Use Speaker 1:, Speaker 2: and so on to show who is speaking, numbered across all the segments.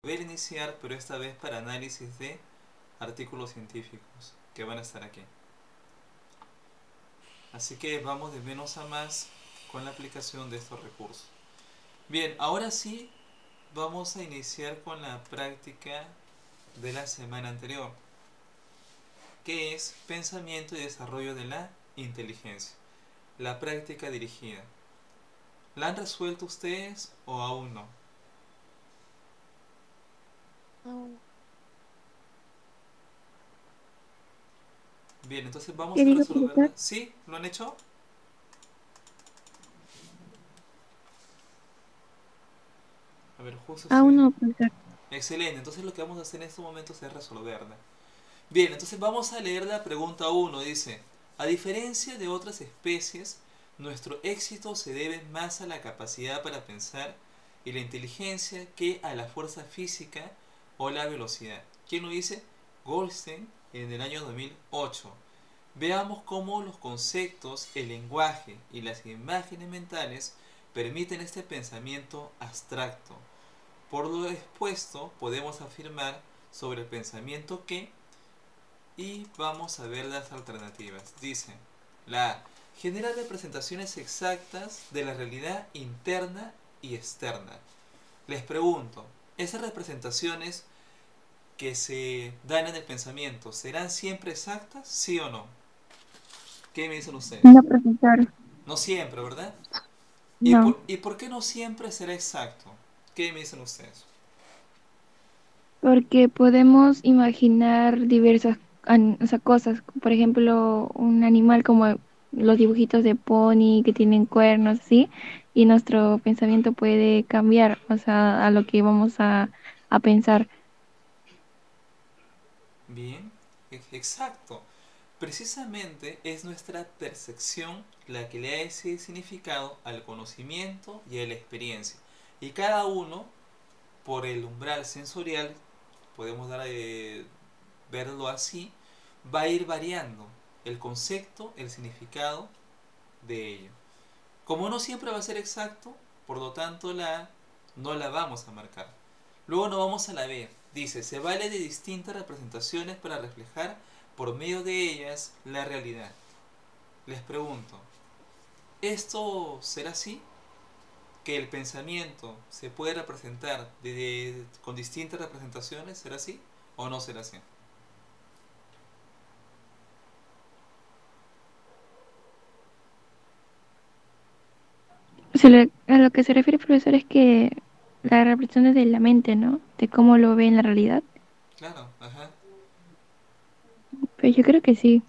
Speaker 1: Volver a iniciar, pero esta vez para análisis de artículos científicos que van a estar aquí. Así que vamos de menos a más con la aplicación de estos recursos. Bien, ahora sí vamos a iniciar con la práctica de la semana anterior, que es pensamiento y desarrollo de la inteligencia. La práctica dirigida. ¿La han resuelto ustedes o aún no?
Speaker 2: Aún.
Speaker 1: Bien, entonces vamos
Speaker 2: ¿Qué
Speaker 1: a
Speaker 2: dijo,
Speaker 1: resolverla.
Speaker 2: profesor?
Speaker 1: ¿Sí? ¿Lo han hecho? A ver, justo
Speaker 2: Aún
Speaker 1: estoy...
Speaker 2: no, profesor.
Speaker 1: Excelente, entonces lo que vamos a hacer en estos momentos es resolverla. Bien, entonces vamos a leer la pregunta 1. Dice, a diferencia de otras especies, nuestro éxito se debe más a la capacidad para pensar y la inteligencia que a la fuerza física o la velocidad. ¿Quién lo dice? Goldstein en el año 2008. Veamos cómo los conceptos, el lenguaje y las imágenes mentales permiten este pensamiento abstracto. Por lo expuesto, podemos afirmar sobre el pensamiento que, y vamos a ver las alternativas. Dice, la A, genera representaciones exactas de la realidad interna y externa. Les pregunto, ¿esas representaciones que se dan en el pensamiento serán siempre exactas, sí o no? ¿Qué me dicen ustedes?
Speaker 2: No, profesor.
Speaker 1: No siempre, ¿verdad?
Speaker 2: No.
Speaker 1: ¿Y por qué no siempre será exacto? ¿Qué me dicen ustedes?
Speaker 2: Porque podemos imaginar diversas o sea, cosas. Por ejemplo, un animal como los dibujitos de pony que tienen cuernos, ¿sí? Y nuestro pensamiento puede cambiar, o sea, a lo que vamos a pensar.
Speaker 1: Bien, exacto. Precisamente es nuestra percepción la que le da ese significado al conocimiento y a la experiencia. Y cada uno, por el umbral sensorial, podemos verlo así, va a ir variando el concepto, el significado de ello. Como no siempre va a ser exacto, por lo tanto la A no la vamos a marcar. Luego nos vamos a la B. Dice, se vale de distintas representaciones para reflejar por medio de ellas la realidad. Les pregunto, ¿esto será así? ¿Que el pensamiento se puede representar con distintas representaciones? ¿Será así? ¿O no será así?
Speaker 2: A lo que se refiere, profesor, es que las representaciones de la mente, ¿no? De cómo lo ve en la realidad.
Speaker 1: Claro, ajá.
Speaker 2: Pero yo creo que sí.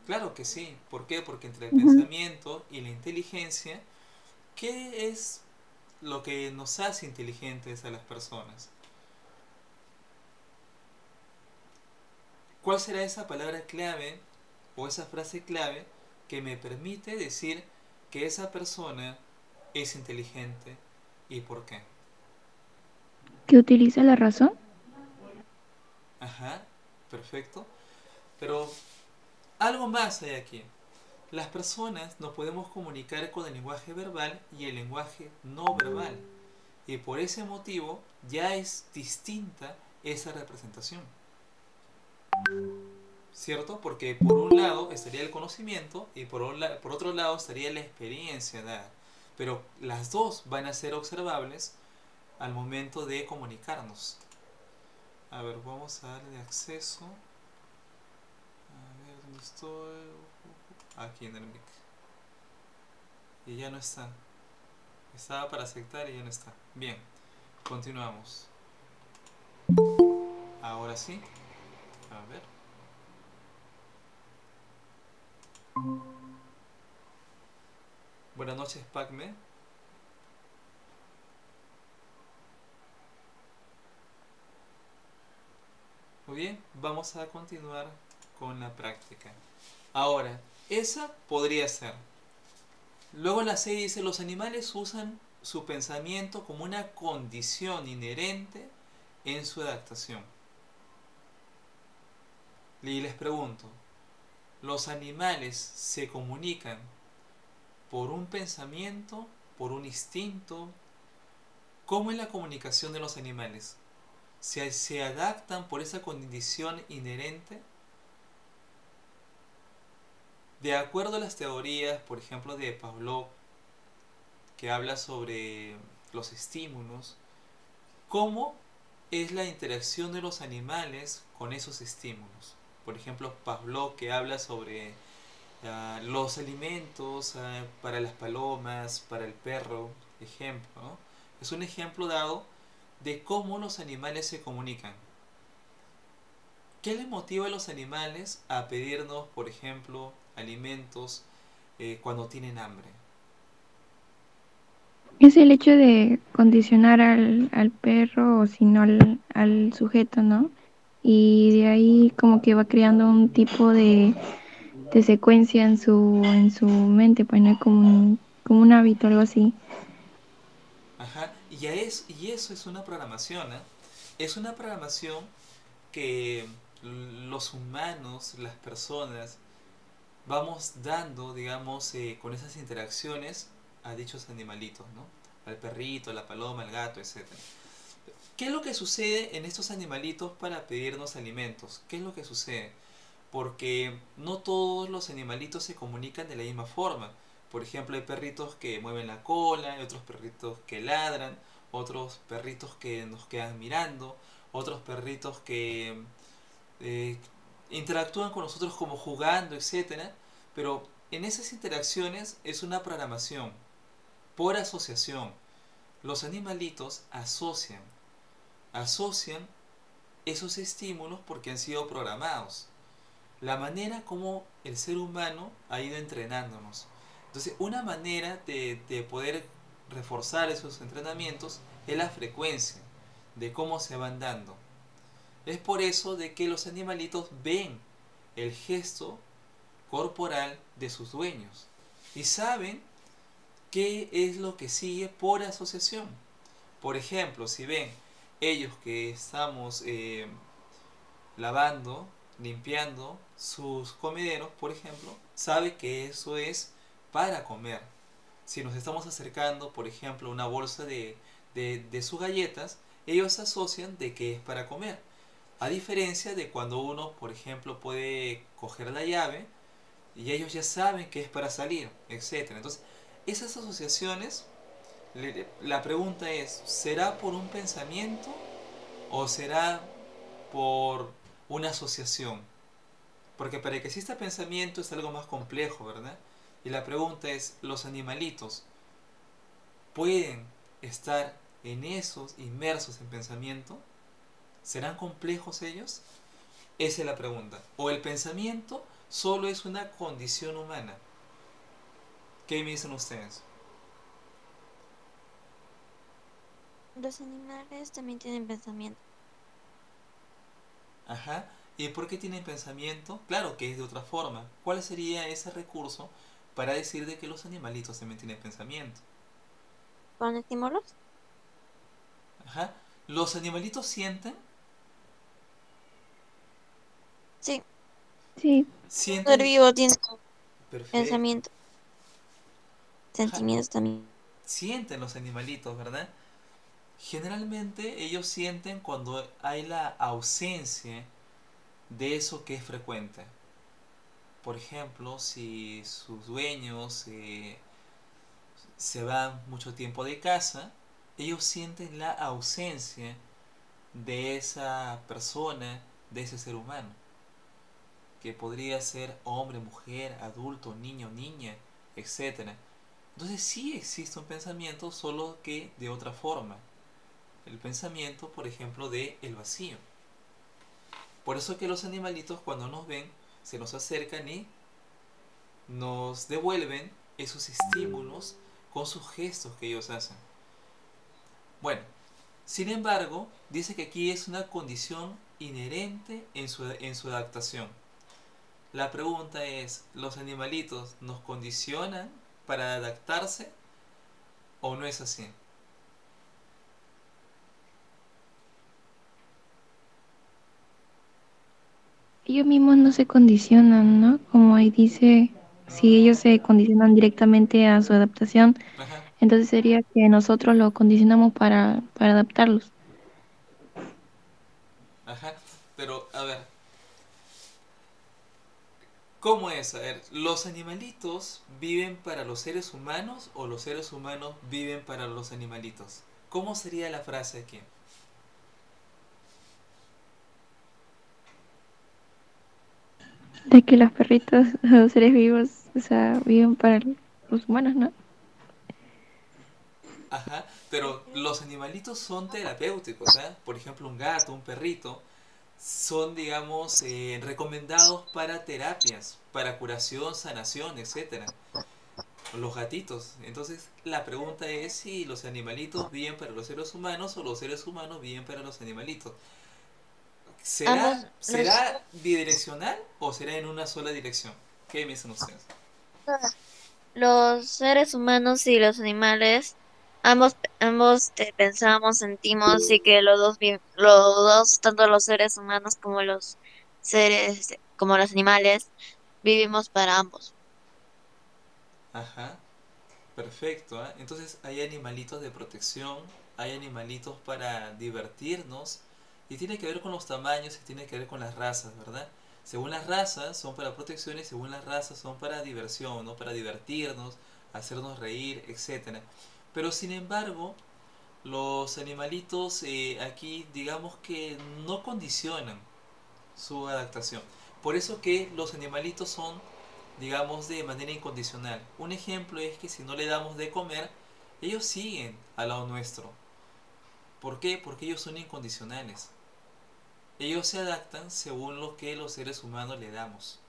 Speaker 1: Claro que sí. ¿Por qué? Porque entre el
Speaker 2: Ujú.
Speaker 1: pensamiento y la inteligencia, ¿qué es lo que nos hace inteligentes a las personas? ¿Cuál será esa palabra clave o esa frase clave que me permite decir que esa persona es inteligente y por qué?
Speaker 2: Que utiliza la razón.
Speaker 1: Ajá, perfecto. Pero algo más hay aquí. Las personas nos podemos comunicar con el lenguaje verbal y el lenguaje no verbal. Y por ese motivo ya es distinta esa representación. ¿Cierto? Porque por un lado estaría el conocimiento y por otro lado estaría la experiencia dada. Pero las dos van a ser observables al momento de comunicarnos. A ver, vamos a darle acceso. A ver, ¿dónde estoy? Aquí en el mic. Y ya no está. Estaba para aceptar y ya no está. Bien, continuamos. Ahora sí. A ver. Buenas noches, Pacme. Muy bien, vamos a continuar con la práctica. Ahora, esa podría ser. Luego la C dice, los animales usan su pensamiento como una condición inherente en su adaptación. Y les pregunto, ¿los animales se comunican por un pensamiento, por un instinto? ¿Cómo es la comunicación de los animales? se adaptan por esa condición inherente. De acuerdo a las teorías, por ejemplo, de Pavlov, que habla sobre los estímulos, cómo es la interacción de los animales con esos estímulos. Por ejemplo, Pavlov, que habla sobre los alimentos para las palomas, para el perro, ejemplo, ¿no? Es un ejemplo dado de cómo los animales se comunican. ¿Qué les motiva a los animales a pedirnos, por ejemplo, alimentos cuando tienen hambre?
Speaker 2: Es el hecho de condicionar al perro o si no al sujeto, ¿no? Y de ahí como que va creando un tipo de secuencia en su mente, pues no es como un hábito, algo así.
Speaker 1: Ajá, y eso es una programación, ¿eh? Es una programación que los humanos, las personas, vamos dando, digamos, con esas interacciones a dichos animalitos, ¿no? Al perrito, a la paloma, al gato, etcétera. ¿Qué es lo que sucede en estos animalitos para pedirnos alimentos? ¿Qué es lo que sucede? Porque no todos los animalitos se comunican de la misma forma. Por ejemplo, hay perritos que mueven la cola, hay otros perritos que ladran, otros perritos que nos quedan mirando, otros perritos que eh, interactúan con nosotros como jugando, etcétera. Pero en esas interacciones es una programación por asociación. Los animalitos asocian esos estímulos porque han sido programados. La manera como el ser humano ha ido entrenándonos. Entonces, una manera de poder reforzar esos entrenamientos es la frecuencia de cómo se van dando. Es por eso de que los animalitos ven el gesto corporal de sus dueños y saben qué es lo que sigue por asociación. Por ejemplo, si ven ellos que estamos lavando, limpiando sus comederos, por ejemplo, sabe que eso es para comer. Si nos estamos acercando, por ejemplo, a una bolsa de sus galletas, ellos asocian de que es para comer. A diferencia de cuando uno, por ejemplo, puede coger la llave y ellos ya saben que es para salir, etcétera. Entonces, esas asociaciones, la pregunta es, ¿será por un pensamiento o será por una asociación? Porque para que exista pensamiento es algo más complejo, ¿verdad? Y la pregunta es, ¿los animalitos pueden estar en esos inmersos en pensamiento? ¿Serán complejos ellos? Esa es la pregunta. ¿O el pensamiento solo es una condición humana? ¿Qué me dicen ustedes?
Speaker 3: Los animales también tienen pensamiento.
Speaker 1: Ajá. ¿Y por qué tienen pensamiento? Claro que es de otra forma. ¿Cuál sería ese recurso para decir de que los animalitos también tienen pensamiento?
Speaker 3: ¿Con estímulos?
Speaker 1: Ajá. ¿Los animalitos sienten?
Speaker 3: Sí,
Speaker 2: Sí,
Speaker 3: un ser
Speaker 1: Sienten.
Speaker 3: vivo tiene
Speaker 1: Perfecto.
Speaker 3: pensamiento,
Speaker 1: Ajá.
Speaker 3: sentimientos también.
Speaker 1: Sienten los animalitos, ¿verdad? Generalmente ellos sienten cuando hay la ausencia de eso que es frecuente. Por ejemplo, si sus dueños se van mucho tiempo de casa, ellos sienten la ausencia de esa persona, de ese ser humano, que podría ser hombre, mujer, adulto, niño, niña, etcétera. Entonces sí existe un pensamiento, solo que de otra forma. El pensamiento, por ejemplo, de el vacío. Por eso que los animalitos cuando nos ven se nos acercan y nos devuelven esos estímulos con sus gestos que ellos hacen. Bueno, sin embargo, dice que aquí es una condición inherente en su adaptación. La pregunta es, ¿los animalitos nos condicionan para adaptarse o no es así?
Speaker 2: ellos mismos no se condicionan, ¿no? Como ahí dice, si ellos se condicionan directamente a su adaptación,
Speaker 1: Ajá.
Speaker 2: entonces sería que nosotros lo condicionamos para adaptarlos.
Speaker 1: Ajá. Pero, a ver, ¿cómo es? A ver, ¿los animalitos viven para los seres humanos o los seres humanos viven para los animalitos? ¿Cómo sería la frase aquí?
Speaker 2: De que los perritos, los seres vivos, o sea, viven para los humanos, ¿no?
Speaker 1: Ajá, pero los animalitos son terapéuticos, ¿eh? Por ejemplo, un gato, un perrito, son, digamos, recomendados para terapias, para curación, sanación, etcétera. Los gatitos. Entonces, la pregunta es si los animalitos viven para los seres humanos o los seres humanos viven para los animalitos.
Speaker 3: Ambos,
Speaker 1: ¿Será bidireccional o será en una sola dirección? ¿Qué me dicen ustedes?
Speaker 3: los seres humanos y los animales, ambos pensamos, sentimos y que los dos, tanto los seres humanos como los como los animales, vivimos para ambos.
Speaker 1: Ajá, perfecto. ¿Eh? Entonces hay animalitos de protección, hay animalitos para divertirnos y tiene que ver con los tamaños y tiene que ver con las razas, ¿verdad? Según las razas son para protección y según las razas son para diversión, ¿no? Para divertirnos, hacernos reír, etcétera. Pero sin embargo, los animalitos aquí digamos que no condicionan su adaptación. Por eso que los animalitos son, digamos, de manera incondicional. Un ejemplo es que si no le damos de comer, ellos siguen al lado nuestro. ¿Por qué? Porque ellos son incondicionales. Ellos se adaptan según lo que los seres humanos le damos.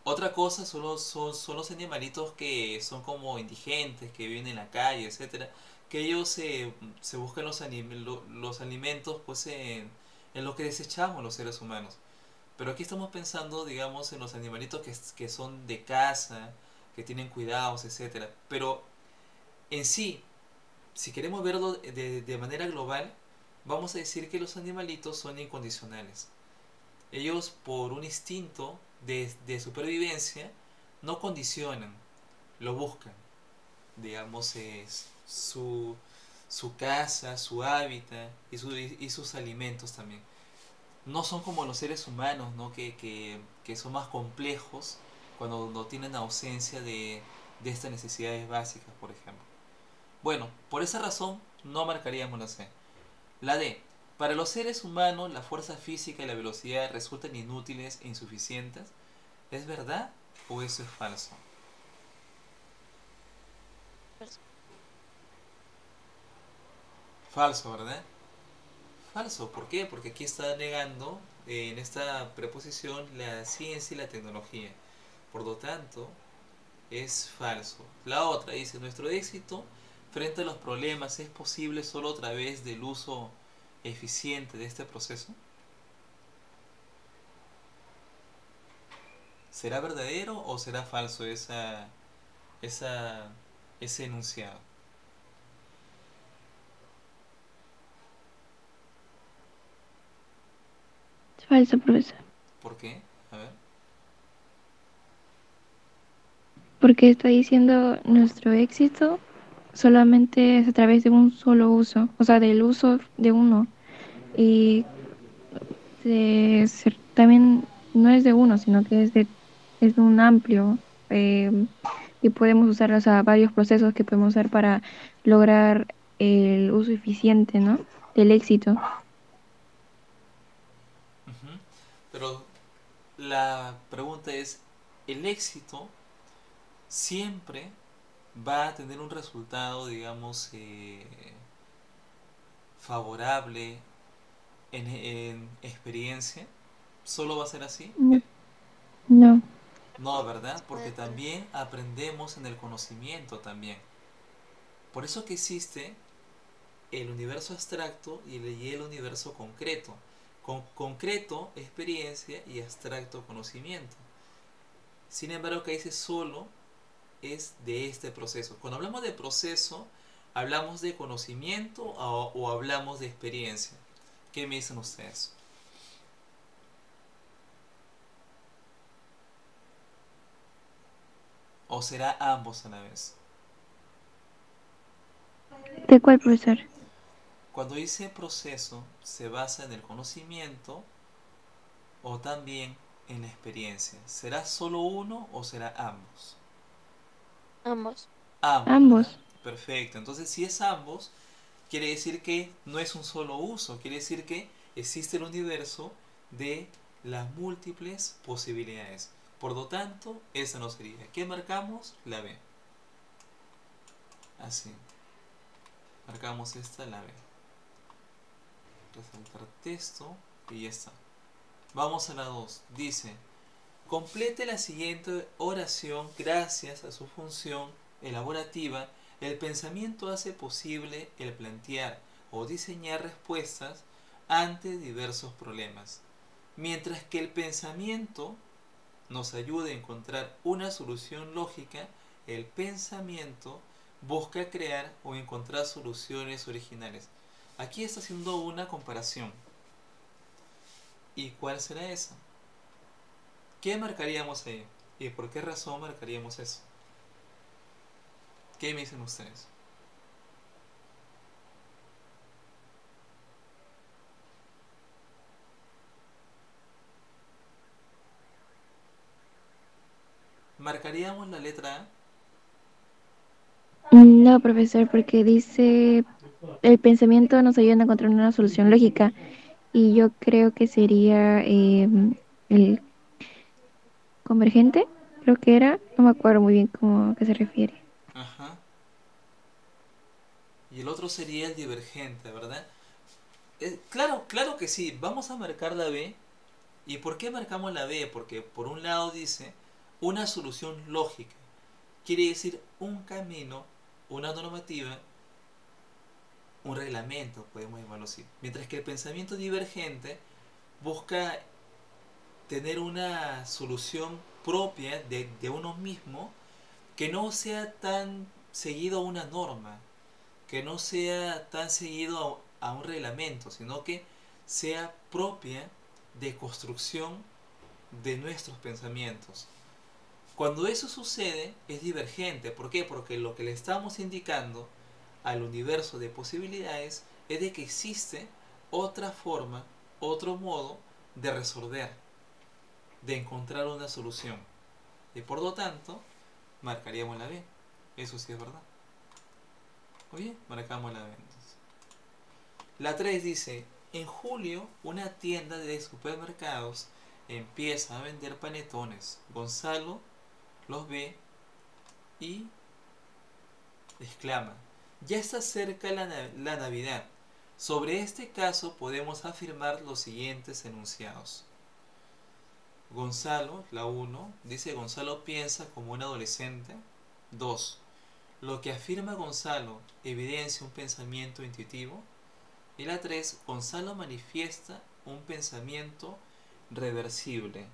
Speaker 1: Otra cosa son los animalitos que son como indigentes, que viven en la calle, etcétera, que ellos se buscan los alimentos pues en lo que desechamos los seres humanos. Pero aquí estamos pensando, digamos, en los animalitos que son de casa, que tienen cuidados, etcétera. Pero en sí, si queremos verlo de manera global, vamos a decir que los animalitos son incondicionales. Ellos, por un instinto de supervivencia, no condicionan, lo buscan. Digamos, es su casa, su hábitat y sus alimentos también. No son como los seres humanos, ¿no? Que son más complejos cuando no tienen ausencia de estas necesidades básicas, por ejemplo. Bueno, por esa razón no marcaríamos la C. La D. Para los seres humanos la fuerza física y la velocidad resultan inútiles e insuficientes. ¿Es verdad o eso es falso?
Speaker 3: Pues,
Speaker 1: Falso, ¿verdad? Falso, ¿por qué? Porque aquí está negando en esta preposición la ciencia y la tecnología. Por lo tanto, es falso. La otra dice, nuestro éxito frente a los problemas es posible solo a través del uso eficiente de este proceso. ¿Será verdadero o será falso esa, ese enunciado?
Speaker 2: Es falso, profesor.
Speaker 1: ¿Por qué? A ver.
Speaker 2: Porque está diciendo nuestro éxito solamente es a través de un solo uso, o sea, del uso de uno. Y también no es de uno, sino que es un amplio eh, y podemos usar, o sea, varios procesos que podemos usar para lograr el uso eficiente, ¿no? Del éxito.
Speaker 1: Ujú. Pero la pregunta es, ¿el éxito siempre va a tener un resultado, digamos, favorable en experiencia? ¿Solo va a ser así?
Speaker 2: No, no.
Speaker 1: No, ¿verdad? Porque
Speaker 3: puede ser.
Speaker 1: también aprendemos en el conocimiento también. Por eso que existe el universo abstracto y el universo concreto. Concreto, experiencia y abstracto, conocimiento. Sin embargo, que dice solo es de este proceso. Cuando hablamos de proceso, ¿hablamos de conocimiento o hablamos de experiencia? ¿Qué me dicen ustedes? ¿O será ambos a la vez?
Speaker 2: ¿De cuál, profesor?
Speaker 1: Cuando dice proceso, ¿se basa en el conocimiento o también en la experiencia? ¿Será solo uno o será ambos?
Speaker 3: Ambos.
Speaker 1: Ambos, ¿verdad?
Speaker 2: Ambos.
Speaker 1: Perfecto. Entonces, si es ambos, quiere decir que no es un solo uso, quiere decir que existe el universo de las múltiples posibilidades. Por lo tanto, esa no sería. ¿Qué marcamos? La B. Así. Marcamos esta, la B. Resaltar texto y ya está. Vamos a la 2. Dice, complete la siguiente oración gracias a su función elaborativa. El pensamiento hace posible el plantear o diseñar respuestas ante diversos problemas, mientras que el pensamiento nos ayuda a encontrar una solución lógica. El pensamiento busca crear o encontrar soluciones originales. Aquí está haciendo una comparación. ¿Y cuál será esa? ¿Qué marcaríamos ahí? ¿Y por qué razón marcaríamos eso? ¿Qué me dicen ustedes? ¿Marcaríamos la letra A?
Speaker 2: No, profesor, porque dice el pensamiento nos ayuda a encontrar una solución lógica y yo creo que sería el convergente, creo que era, no me acuerdo muy bien cómo a qué se refiere.
Speaker 1: Ajá. Y el otro sería el divergente, ¿verdad? Claro, claro que sí. Vamos a marcar la B. ¿Y por qué marcamos la B? Porque por un lado dice una solución lógica. Quiere decir un camino, una normativa, un reglamento, podemos llamarlo así. Mientras que el pensamiento divergente busca tener una solución propia de uno mismo que no sea tan seguido a una norma, que no sea tan seguido a un reglamento, sino que sea propia de construcción de nuestros pensamientos. Cuando eso sucede es divergente. ¿Por qué? Porque lo que le estamos indicando al universo de posibilidades es de que existe otra forma, otro modo de resolver, de encontrar una solución. Y por lo tanto, marcaríamos la B. Eso sí es verdad. Muy bien, marcamos la B entonces. La 3 dice, en julio una tienda de supermercados empieza a vender panetones. Gonzalo los ve y exclama, ya está cerca la Navidad. Sobre este caso podemos afirmar los siguientes enunciados. Gonzalo, la 1, dice Gonzalo piensa como un adolescente. 2. Lo que afirma Gonzalo evidencia un pensamiento intuitivo. Y la 3, Gonzalo manifiesta un pensamiento reversible.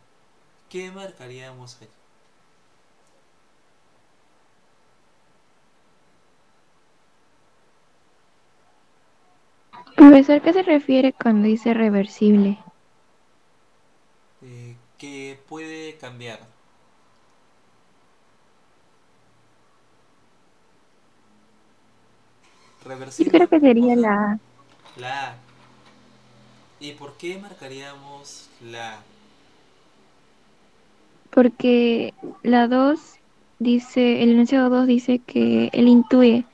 Speaker 1: ¿Qué marcaríamos allí?
Speaker 2: Profesor, ¿qué se refiere cuando dice reversible?
Speaker 1: Que puede cambiar.
Speaker 2: Yo
Speaker 1: Reversible,
Speaker 2: creo que sería
Speaker 1: ajá,
Speaker 2: la A,
Speaker 1: la A. ¿Y por qué marcaríamos la A?
Speaker 2: porque la 2 dice, el enunciado 2 dice que él intuye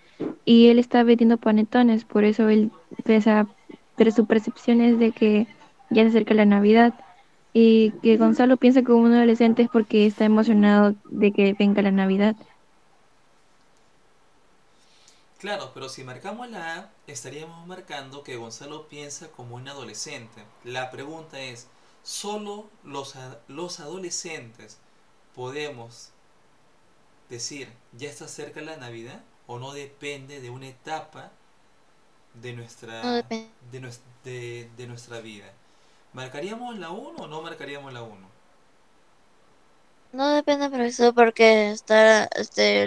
Speaker 2: y él está vendiendo panetones, por eso él, pesa, pero su percepción es de que ya se acerca la Navidad y que Gonzalo piensa como un adolescente es porque está emocionado de que venga la Navidad.
Speaker 1: Claro, pero si marcamos la A, estaríamos marcando que Gonzalo piensa como un adolescente. La pregunta es, ¿solo los adolescentes podemos decir ya está cerca la Navidad o no depende de una etapa de
Speaker 3: No
Speaker 1: nuestra,
Speaker 3: depende.
Speaker 1: de nuestra vida? ¿Marcaríamos la 1 o no marcaríamos la 1?
Speaker 3: No depende, profesor, porque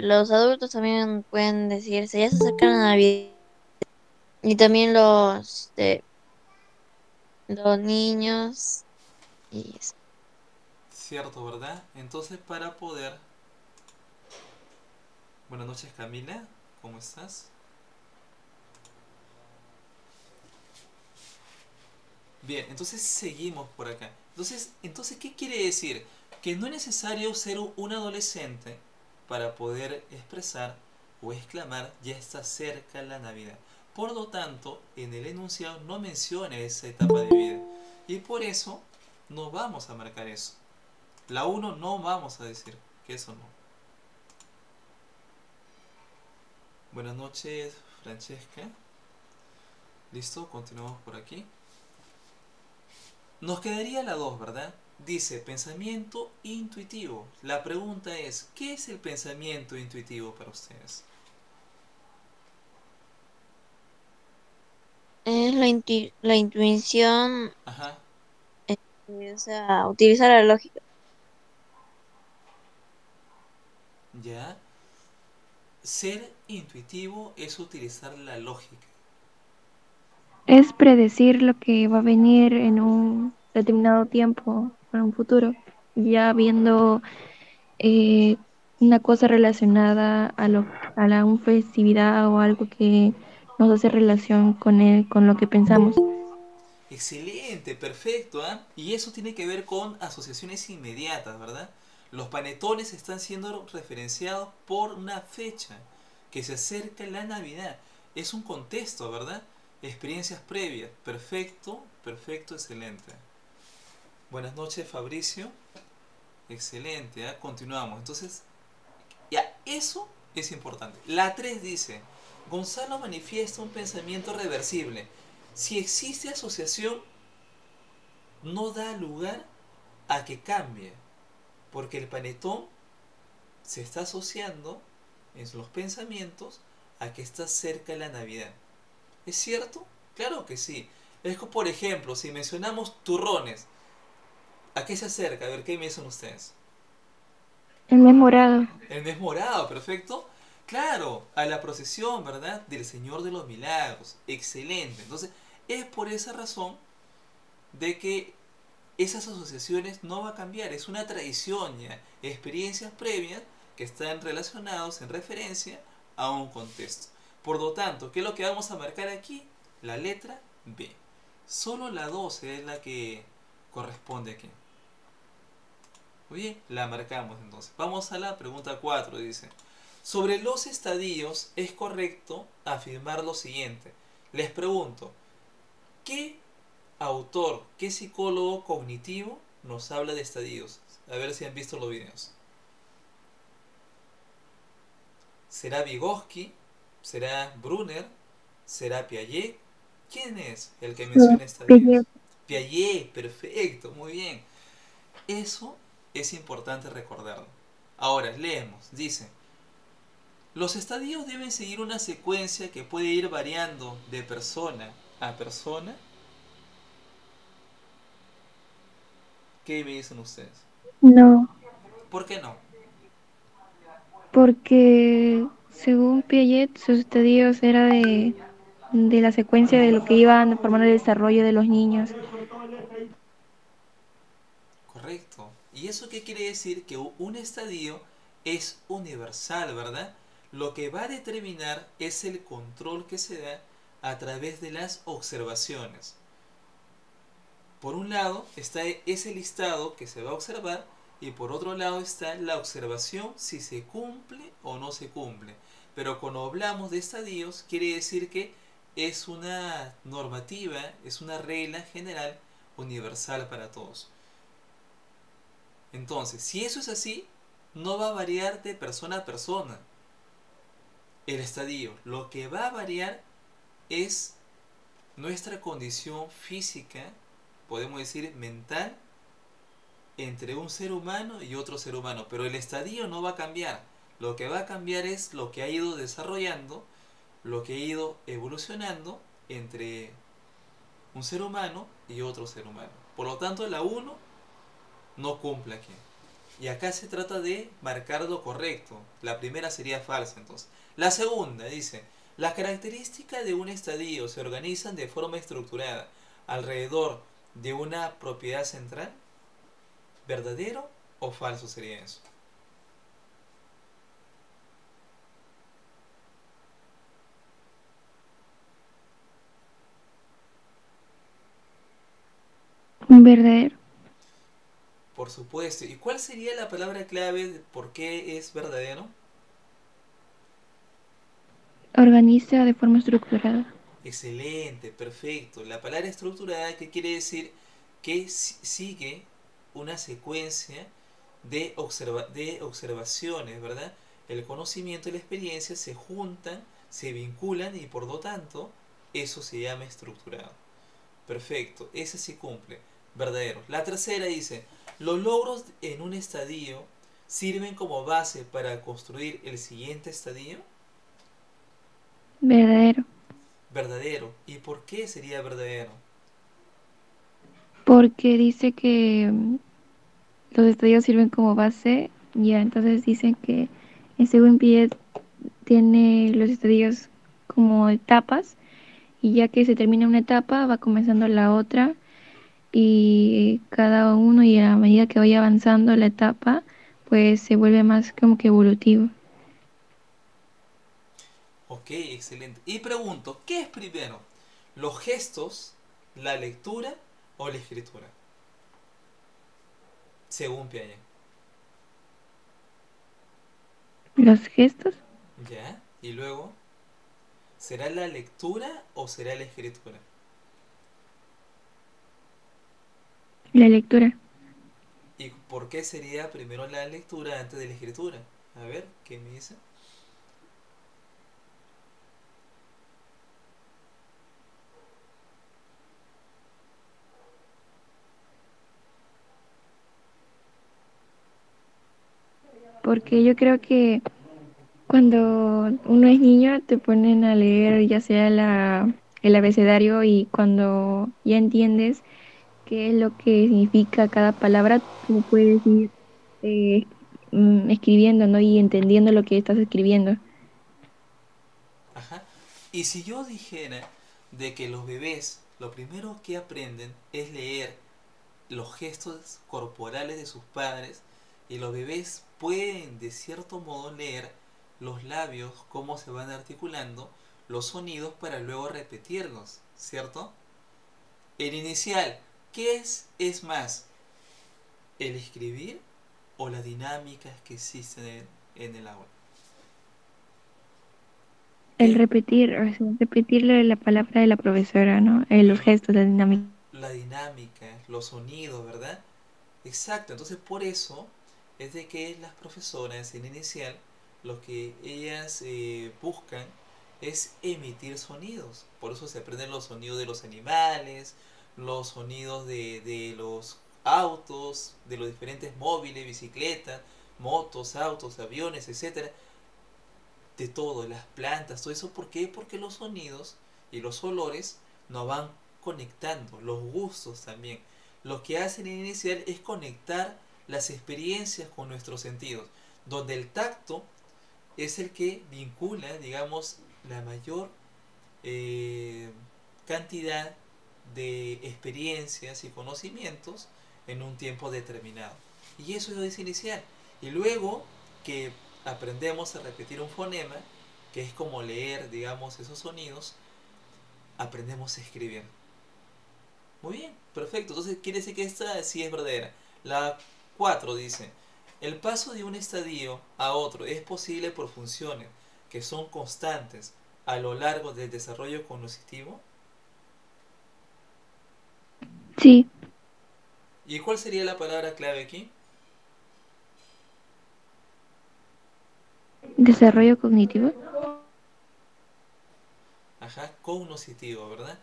Speaker 3: los adultos también pueden decirse, ya se acerca la Navidad. Y también los niños y eso.
Speaker 1: Cierto, ¿verdad? Entonces para poder... Buenas noches Camila, ¿cómo estás? Bien, entonces seguimos por acá. Entonces, ¿qué quiere decir? Que no es necesario ser un adolescente para poder expresar o exclamar ya está cerca la Navidad. Por lo tanto, en el enunciado no menciona esa etapa de vida. Y por eso no vamos a marcar eso. La uno no vamos a decir que eso no. Buenas noches, Francesca. Listo, continuamos por aquí. Nos quedaría la 2, ¿verdad? Dice pensamiento intuitivo. La pregunta es, ¿qué es el pensamiento intuitivo para ustedes?
Speaker 3: Es la intuición,
Speaker 1: Ajá,
Speaker 3: o sea, utilizar la lógica.
Speaker 1: ya. Ser intuitivo es utilizar la lógica.
Speaker 2: Es predecir lo que va a venir en un determinado tiempo, para un futuro, ya viendo eh, una cosa relacionada a una festividad o algo que nos hace relación con él, con lo que pensamos.
Speaker 1: Excelente, perfecto, ¿ah? Y eso tiene que ver con asociaciones inmediatas, ¿verdad? Los panetones están siendo referenciados por una fecha que se acerca la Navidad. Es un contexto, ¿verdad? Experiencias previas. Perfecto, perfecto, excelente. Buenas noches, Fabricio. Excelente, ¿ah? Continuamos. Entonces, ya, eso es importante. La 3 dice, Gonzalo manifiesta un pensamiento reversible. Si existe asociación, no da lugar a que cambie, porque el panetón se está asociando en los pensamientos a que está cerca la Navidad. ¿Es cierto? Claro que sí. Es que, por ejemplo, si mencionamos turrones, ¿a qué se acerca? A ver, ¿qué me dicen ustedes?
Speaker 2: El mes morado.
Speaker 1: El mes morado, perfecto. Claro, a la procesión, ¿verdad? Del Señor de los Milagros. Excelente. Entonces, es por esa razón de que esas asociaciones no va a cambiar, es una tradición ya, experiencias previas que están relacionados en referencia a un contexto. Por lo tanto, ¿qué es lo que vamos a marcar aquí? La letra B. Solo la 12 es la que corresponde aquí. Muy bien, la marcamos entonces. Vamos a la pregunta 4, dice. Sobre los estadios es correcto afirmar lo siguiente. Les pregunto, ¿qué autor, qué psicólogo cognitivo nos habla de estadios? A ver si han visto los videos. ¿Será Vygotsky? ¿Será Brunner? ¿Será Piaget? ¿Quién es el que menciona
Speaker 2: Piaget.
Speaker 1: estadios? Piaget, perfecto, muy bien. Eso es importante recordarlo. Ahora, leemos. Dice, los estadios deben seguir una secuencia que puede ir variando de persona a persona. ¿Qué me dicen ustedes?
Speaker 2: No,
Speaker 1: ¿Por qué no?
Speaker 2: porque según Piaget, sus estadios era de la secuencia de lo que iban formando el desarrollo de los niños.
Speaker 1: Correcto. ¿Y eso qué quiere decir? Que un estadio es universal, ¿verdad? Lo que va a determinar es el control que se da a través de las observaciones. Por un lado está ese listado que se va a observar y por otro lado está la observación si se cumple o no se cumple. Pero cuando hablamos de estadios quiere decir que es una normativa, es una regla general universal para todos. Entonces, si eso es así, no va a variar de persona a persona el estadio. Lo que va a variar es nuestra condición física, podemos decir mental, entre un ser humano y otro ser humano. Pero el estadio no va a cambiar. Lo que va a cambiar es lo que ha ido desarrollando, lo que ha ido evolucionando entre un ser humano y otro ser humano. Por lo tanto, la uno no cumple aquí. Y acá se trata de marcar lo correcto. La primera sería falsa, entonces. La segunda dice, las características de un estadio se organizan de forma estructurada alrededor de una propiedad central. ¿Verdadero o falso sería eso?
Speaker 2: Verdadero.
Speaker 1: Por supuesto. ¿Y cuál sería la palabra clave de por qué es verdadero?
Speaker 2: Organiza de forma estructurada.
Speaker 1: Excelente, perfecto. La palabra estructurada, ¿qué quiere decir? Que sigue una secuencia de observaciones, ¿verdad? El conocimiento y la experiencia se juntan, se vinculan y por lo tanto eso se llama estructurado. Perfecto, ese sí cumple. Verdadero. La tercera dice, los logros en un estadio sirven como base para construir el siguiente estadio.
Speaker 2: Verdadero.
Speaker 1: Verdadero. ¿Y por qué sería verdadero?
Speaker 2: Porque dice que los estadios sirven como base, ya, entonces dicen que en según pie tiene los estadios como etapas, y ya que se termina una etapa, va comenzando la otra, y cada uno, y a medida que vaya avanzando la etapa, pues se vuelve más como que evolutivo.
Speaker 1: Ok, excelente. Y pregunto, ¿qué es primero? ¿Los gestos, la lectura o la escritura? Según Piaget.
Speaker 2: Los gestos,
Speaker 1: ¿Ya? Y luego, ¿será la lectura o será la escritura?
Speaker 2: la lectura,
Speaker 1: ¿Y por qué sería primero la lectura antes de la escritura? A ver, ¿qué me dice?
Speaker 2: porque yo creo que cuando uno es niño te ponen a leer ya sea el abecedario, y cuando ya entiendes qué es lo que significa cada palabra, tú puedes ir eh, escribiendo, ¿no? Y entendiendo lo que estás escribiendo.
Speaker 1: Ajá. Y si yo dijera de que los bebés lo primero que aprenden es leer los gestos corporales de sus padres y los bebés pueden de cierto modo leer los labios, cómo se van articulando los sonidos para luego repetirlos, ¿cierto? El inicial, ¿qué es más? ¿El escribir o las dinámicas que existen en el aula?
Speaker 2: El
Speaker 1: ¿Qué?
Speaker 2: repetir, o sea, repetirle la palabra de la profesora, ¿no? Los gestos, la dinámica.
Speaker 1: La dinámica, los sonidos, ¿verdad? Exacto, entonces por eso es de que las profesoras en inicial lo que ellas buscan es emitir sonidos. Por eso se aprenden los sonidos de los animales, los sonidos de los autos, de los diferentes móviles, bicicletas, motos, autos, aviones, etcétera, de todo, las plantas, todo eso. ¿Por qué? Porque los sonidos y los olores nos van conectando, los gustos también. Lo que hacen en inicial es conectar las experiencias con nuestros sentidos, donde el tacto es el que vincula, digamos, la mayor eh, cantidad de experiencias y conocimientos en un tiempo determinado. Y eso es inicial. Y luego que aprendemos a repetir un fonema, que es como leer, digamos, esos sonidos, aprendemos a escribir. Muy bien, perfecto. Entonces quiere decir que esta sí es verdadera. La 4 dice, el paso de un estadio a otro es posible por funciones que son constantes a lo largo del desarrollo cognitivo.
Speaker 2: Sí,
Speaker 1: ¿Y cuál sería la palabra clave aquí?
Speaker 2: desarrollo cognitivo.
Speaker 1: Ajá, cognoscitivo, ¿verdad?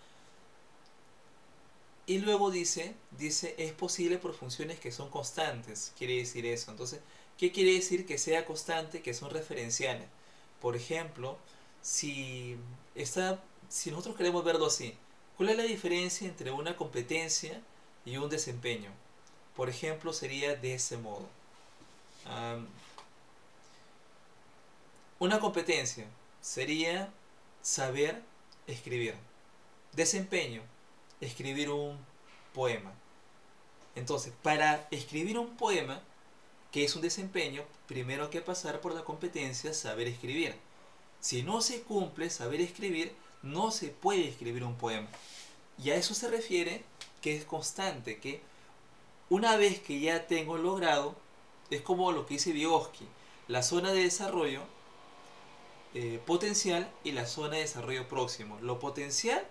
Speaker 1: Y luego dice, es posible por funciones que son constantes, quiere decir eso. Entonces, ¿qué quiere decir que sea constante? Que son referenciales. Por ejemplo, si, si nosotros queremos verlo así, ¿cuál es la diferencia entre una competencia y un desempeño? Por ejemplo, sería de ese modo. Um, una competencia sería saber escribir. Desempeño, escribir un poema. Entonces, para escribir un poema, que es un desempeño, primero hay que pasar por la competencia saber escribir. Si no se cumple saber escribir, no se puede escribir un poema. Y a eso se refiere que es constante, que una vez que ya tengo logrado, es como lo que dice Vygotsky, la zona de desarrollo potencial y la zona de desarrollo próximo. Lo potencial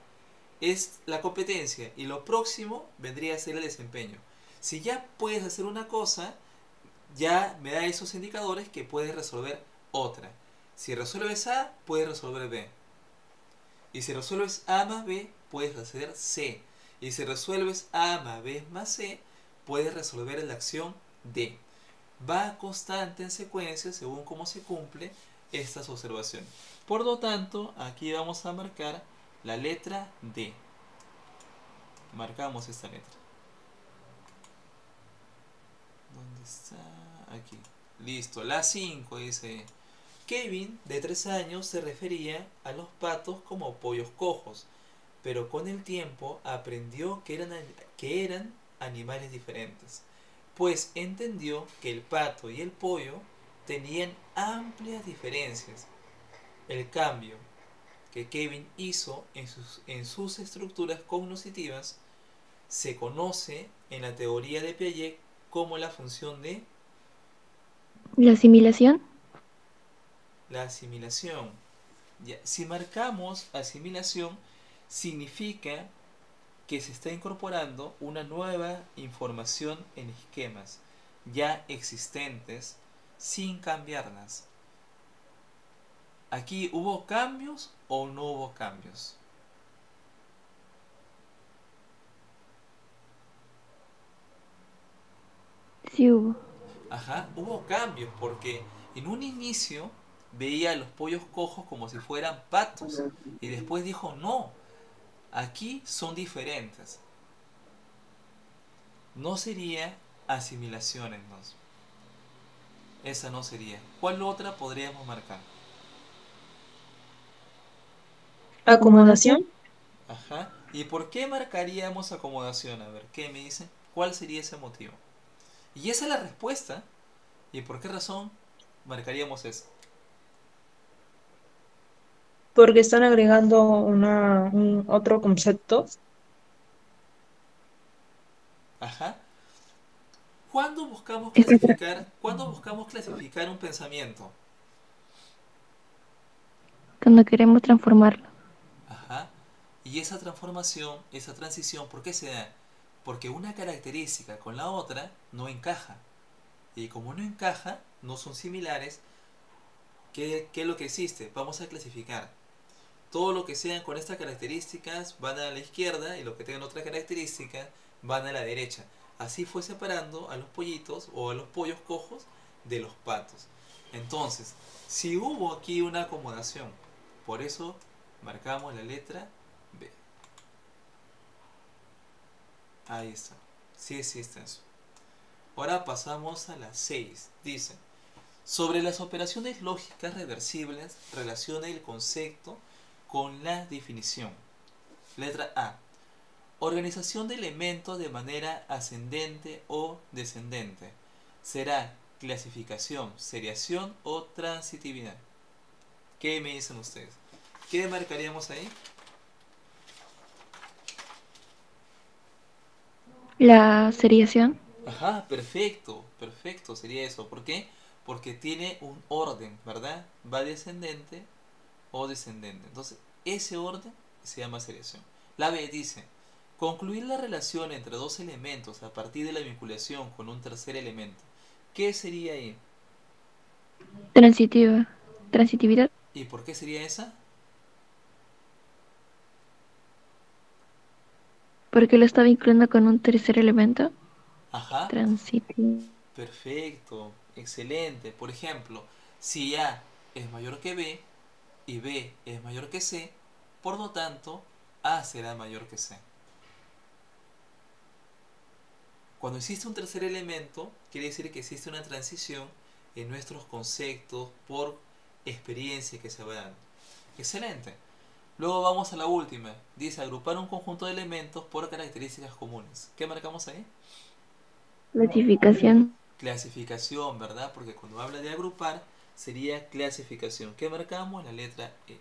Speaker 1: es la competencia y lo próximo vendría a ser el desempeño. Si ya puedes hacer una cosa, ya me da esos indicadores que puedes resolver otra. Si resuelves A, puedes resolver B. Y si resuelves A más B, puedes hacer C. Y si resuelves A más B más C, puedes resolver la acción D. Va constante en secuencia según cómo se cumple estas observaciones. Por lo tanto, aquí vamos a marcar la letra D. Marcamos esta letra. ¿Dónde está? Aquí. Listo. La 5 dice: Kevin, de 3 años, se refería a los patos como pollos cojos, pero con el tiempo aprendió que eran animales diferentes, pues entendió que el pato y el pollo tenían amplias diferencias. El cambio que Kevin hizo en sus estructuras cognitivas se conoce en la teoría de Piaget como la función de
Speaker 2: La asimilación.
Speaker 1: la asimilación. Ya, si marcamos asimilación, significa que se está incorporando una nueva información en esquemas ya existentes sin cambiarlas. ¿Aquí hubo cambios o no hubo cambios?
Speaker 2: Sí hubo.
Speaker 1: Ajá, hubo cambios porque en un inicio veía a los pollos cojos como si fueran patos y después dijo no, aquí son diferentes. No sería asimilación entonces. Esa no sería. ¿Cuál otra podríamos marcar?
Speaker 4: Acomodación.
Speaker 1: Ajá. ¿Y por qué marcaríamos acomodación? A ver, ¿qué me dicen? ¿Cuál sería ese motivo? Y esa es la respuesta. ¿Y por qué razón marcaríamos eso?
Speaker 4: Porque están agregando un otro concepto.
Speaker 1: Ajá.
Speaker 2: Está
Speaker 1: ¿Cuándo buscamos clasificar un pensamiento?
Speaker 2: cuando queremos transformarlo.
Speaker 1: Ajá. Y esa transformación, esa transición, ¿por qué se da? Porque una característica con la otra no encaja. Y como no encaja, no son similares, ¿qué es lo que existe? Vamos a clasificar. Todo lo que sean con estas características van a la izquierda y lo que tengan otras características van a la derecha. Así fue separando a los pollitos o a los pollos cojos de los patos. Entonces, si hubo aquí una acomodación, por eso marcamos la letra B. Ahí está. Sí existe eso. Ahora pasamos a la 6. Dice: sobre las operaciones lógicas reversibles, relaciona el concepto con la definición. Letra A. Organización de elementos de manera ascendente o descendente. Será clasificación, seriación o transitividad. ¿Qué me dicen ustedes? ¿Qué marcaríamos ahí?
Speaker 2: La seriación.
Speaker 1: Ajá, perfecto, perfecto sería eso. ¿Por qué? Porque tiene un orden, ¿verdad? Va descendente o descendente. Entonces, ese orden se llama seriación. La B dice: concluir la relación entre dos elementos a partir de la vinculación con un tercer elemento. ¿Qué sería ahí?
Speaker 2: Transitiva. Transitividad.
Speaker 1: ¿Y por qué sería esa?
Speaker 2: Porque lo está vinculando con un tercer elemento.
Speaker 1: Ajá,
Speaker 2: Transitivo.
Speaker 1: perfecto, excelente. Por ejemplo, si A es mayor que B y B es mayor que C, por lo tanto, A será mayor que C. Cuando existe un tercer elemento, quiere decir que existe una transición en nuestros conceptos por experiencia que se va dando. Excelente. Luego vamos a la última. Dice agrupar un conjunto de elementos por características comunes. ¿Qué marcamos ahí?
Speaker 2: Clasificación.
Speaker 1: Clasificación, ¿verdad? Porque cuando habla de agrupar, sería clasificación. ¿Qué marcamos? La letra E.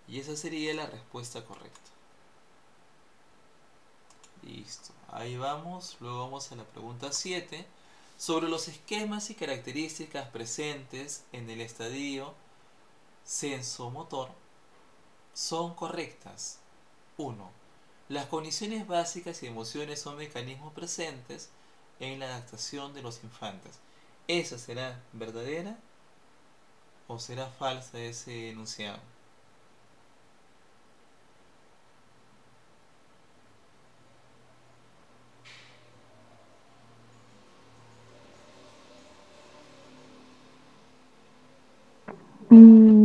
Speaker 1: Y esa sería la respuesta correcta. Listo. Ahí vamos. Luego vamos a la pregunta 7. Sobre los esquemas y características presentes en el estadio sensomotor son correctas. 1. Las cogniciones básicas y emociones son mecanismos presentes en la adaptación de los infantes. ¿Esa será verdadera o será falsa ese enunciado?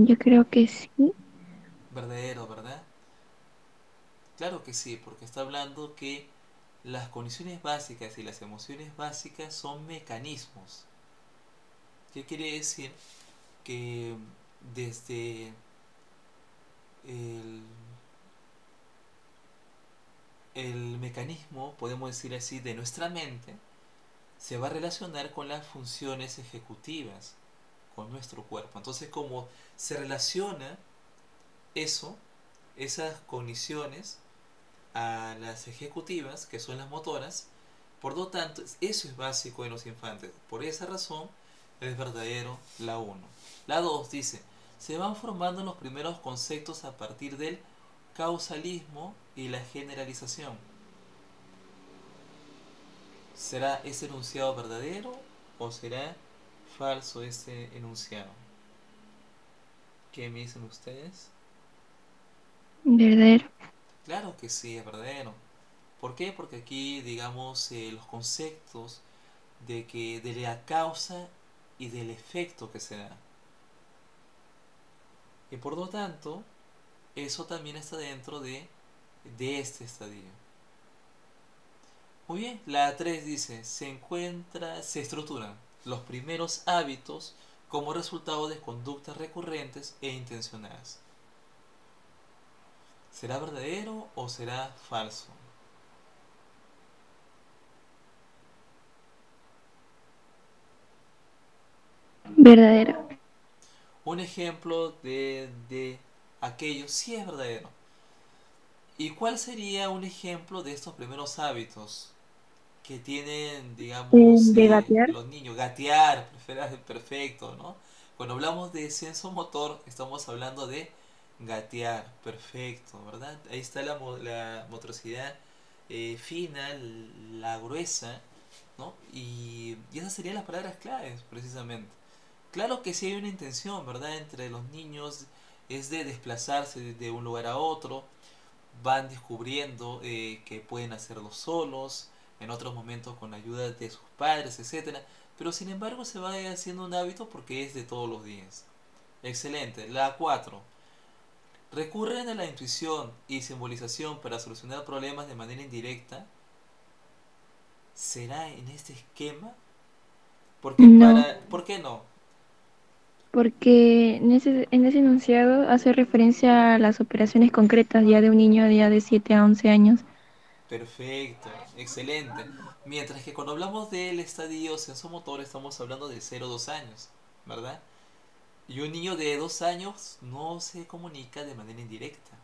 Speaker 2: Yo creo que sí.
Speaker 1: Verdadero, ¿verdad? Claro que sí, porque está hablando que las condiciones básicas y las emociones básicas son mecanismos. ¿Qué quiere decir? Que desde el, el mecanismo, podemos decir así, de nuestra mente, se va a relacionar con las funciones ejecutivas, con nuestro cuerpo. Entonces, como se relaciona eso, esas cogniciones, a las ejecutivas, que son las motoras, por lo tanto, eso es básico en los infantes. Por esa razón, es verdadero la 1. La 2 dice, se van formando los primeros conceptos a partir del causalismo y la generalización. ¿Será ese enunciado verdadero o será falso ese enunciado? ¿Qué me dicen ustedes?
Speaker 2: Verdadero.
Speaker 1: Claro que sí, es verdadero. ¿Por qué? Porque aquí, digamos, los conceptos de la causa y del efecto que se da. Y por lo tanto, eso también está dentro de este estadio. Muy bien, la 3 dice, se estructuran los primeros hábitos como resultado de conductas recurrentes e intencionadas. ¿Será verdadero o será falso?
Speaker 2: Verdadero.
Speaker 1: Un ejemplo de aquello sí es verdadero. ¿Y cuál sería un ejemplo de estos primeros hábitos que tienen, digamos,
Speaker 2: De gatear.
Speaker 1: los niños? Gatear, perfecto, ¿no? Cuando hablamos de senso motor, estamos hablando de gatear, perfecto, ¿verdad? Ahí está la motricidad fina, la gruesa, ¿no? Y esas serían las palabras claves, precisamente. Claro que sí hay una intención, ¿verdad? Entre los niños es de desplazarse de un lugar a otro, van descubriendo que pueden hacerlo solos, en otros momentos con la ayuda de sus padres, etcétera. Pero sin embargo se va haciendo un hábito porque es de todos los días. Excelente. La 4. Recurren a la intuición y simbolización para solucionar problemas de manera indirecta. ¿Será en este esquema?
Speaker 2: No,
Speaker 1: ¿Por qué no?
Speaker 2: porque en ese enunciado hace referencia a las operaciones concretas ya de un niño ya de 7 a 11 años.
Speaker 1: Perfecto, excelente. Mientras que cuando hablamos del estadio sensomotor estamos hablando de 0 a 2 años, ¿verdad? Y un niño de 2 años no se comunica de manera indirecta,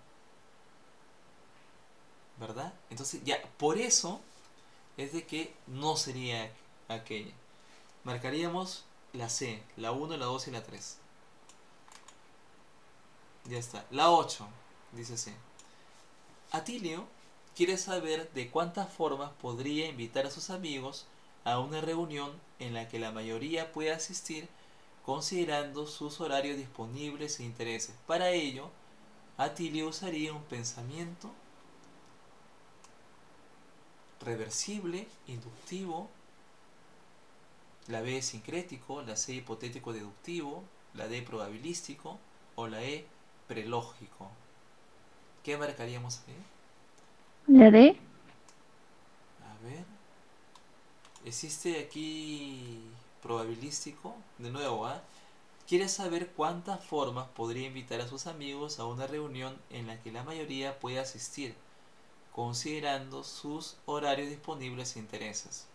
Speaker 1: ¿verdad? Entonces ya, por eso es de que no sería aquella. Marcaríamos la C, la 1, la 2 y la 3. Ya está. La 8 dice así. Atilio quiere saber de cuántas formas podría invitar a sus amigos a una reunión en la que la mayoría pueda asistir considerando sus horarios disponibles e intereses. Para ello, Atilio usaría un pensamiento reversible, inductivo, la B sincrético, la C hipotético deductivo, la D probabilístico o la E prelógico. ¿Qué marcaríamos ahí?
Speaker 2: La D.
Speaker 1: A ver. Existe aquí probabilístico. De nuevo, ¿ah? Quiere saber cuántas formas podría invitar a sus amigos a una reunión en la que la mayoría pueda asistir, considerando sus horarios disponibles e intereses.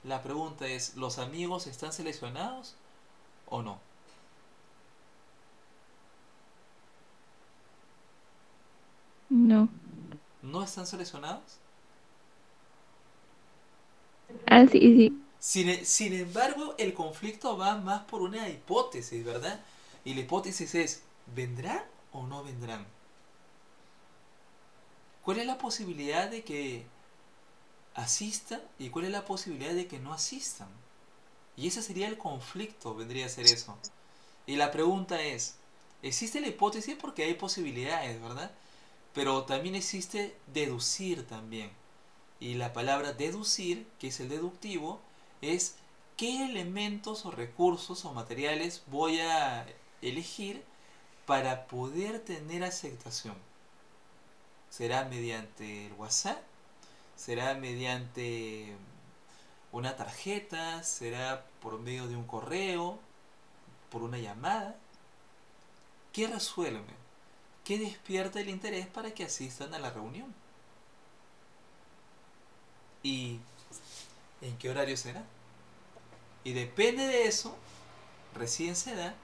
Speaker 1: La pregunta es, ¿los amigos están seleccionados o no? no están seleccionados.
Speaker 2: Ah, sí, sí.
Speaker 1: Sin embargo, el conflicto va más por una hipótesis, ¿verdad? Y la hipótesis es, ¿vendrán o no vendrán? ¿Cuál es la posibilidad de que asistan y cuál es la posibilidad de que no asistan? Y ese sería el conflicto, vendría a ser eso. Y la pregunta es, existe la hipótesis porque hay posibilidades, ¿verdad? Pero también existe deducir también. Y la palabra deducir, que es el deductivo, es qué elementos o recursos o materiales voy a elegir para poder tener aceptación. ¿Será mediante el WhatsApp? ¿Será mediante una tarjeta? ¿Será por medio de un correo? ¿Por una llamada? ¿Qué resuelve? ¿Qué despierta el interés para que asistan a la reunión? ¿Y en qué horario será? Y depende de eso, recién se da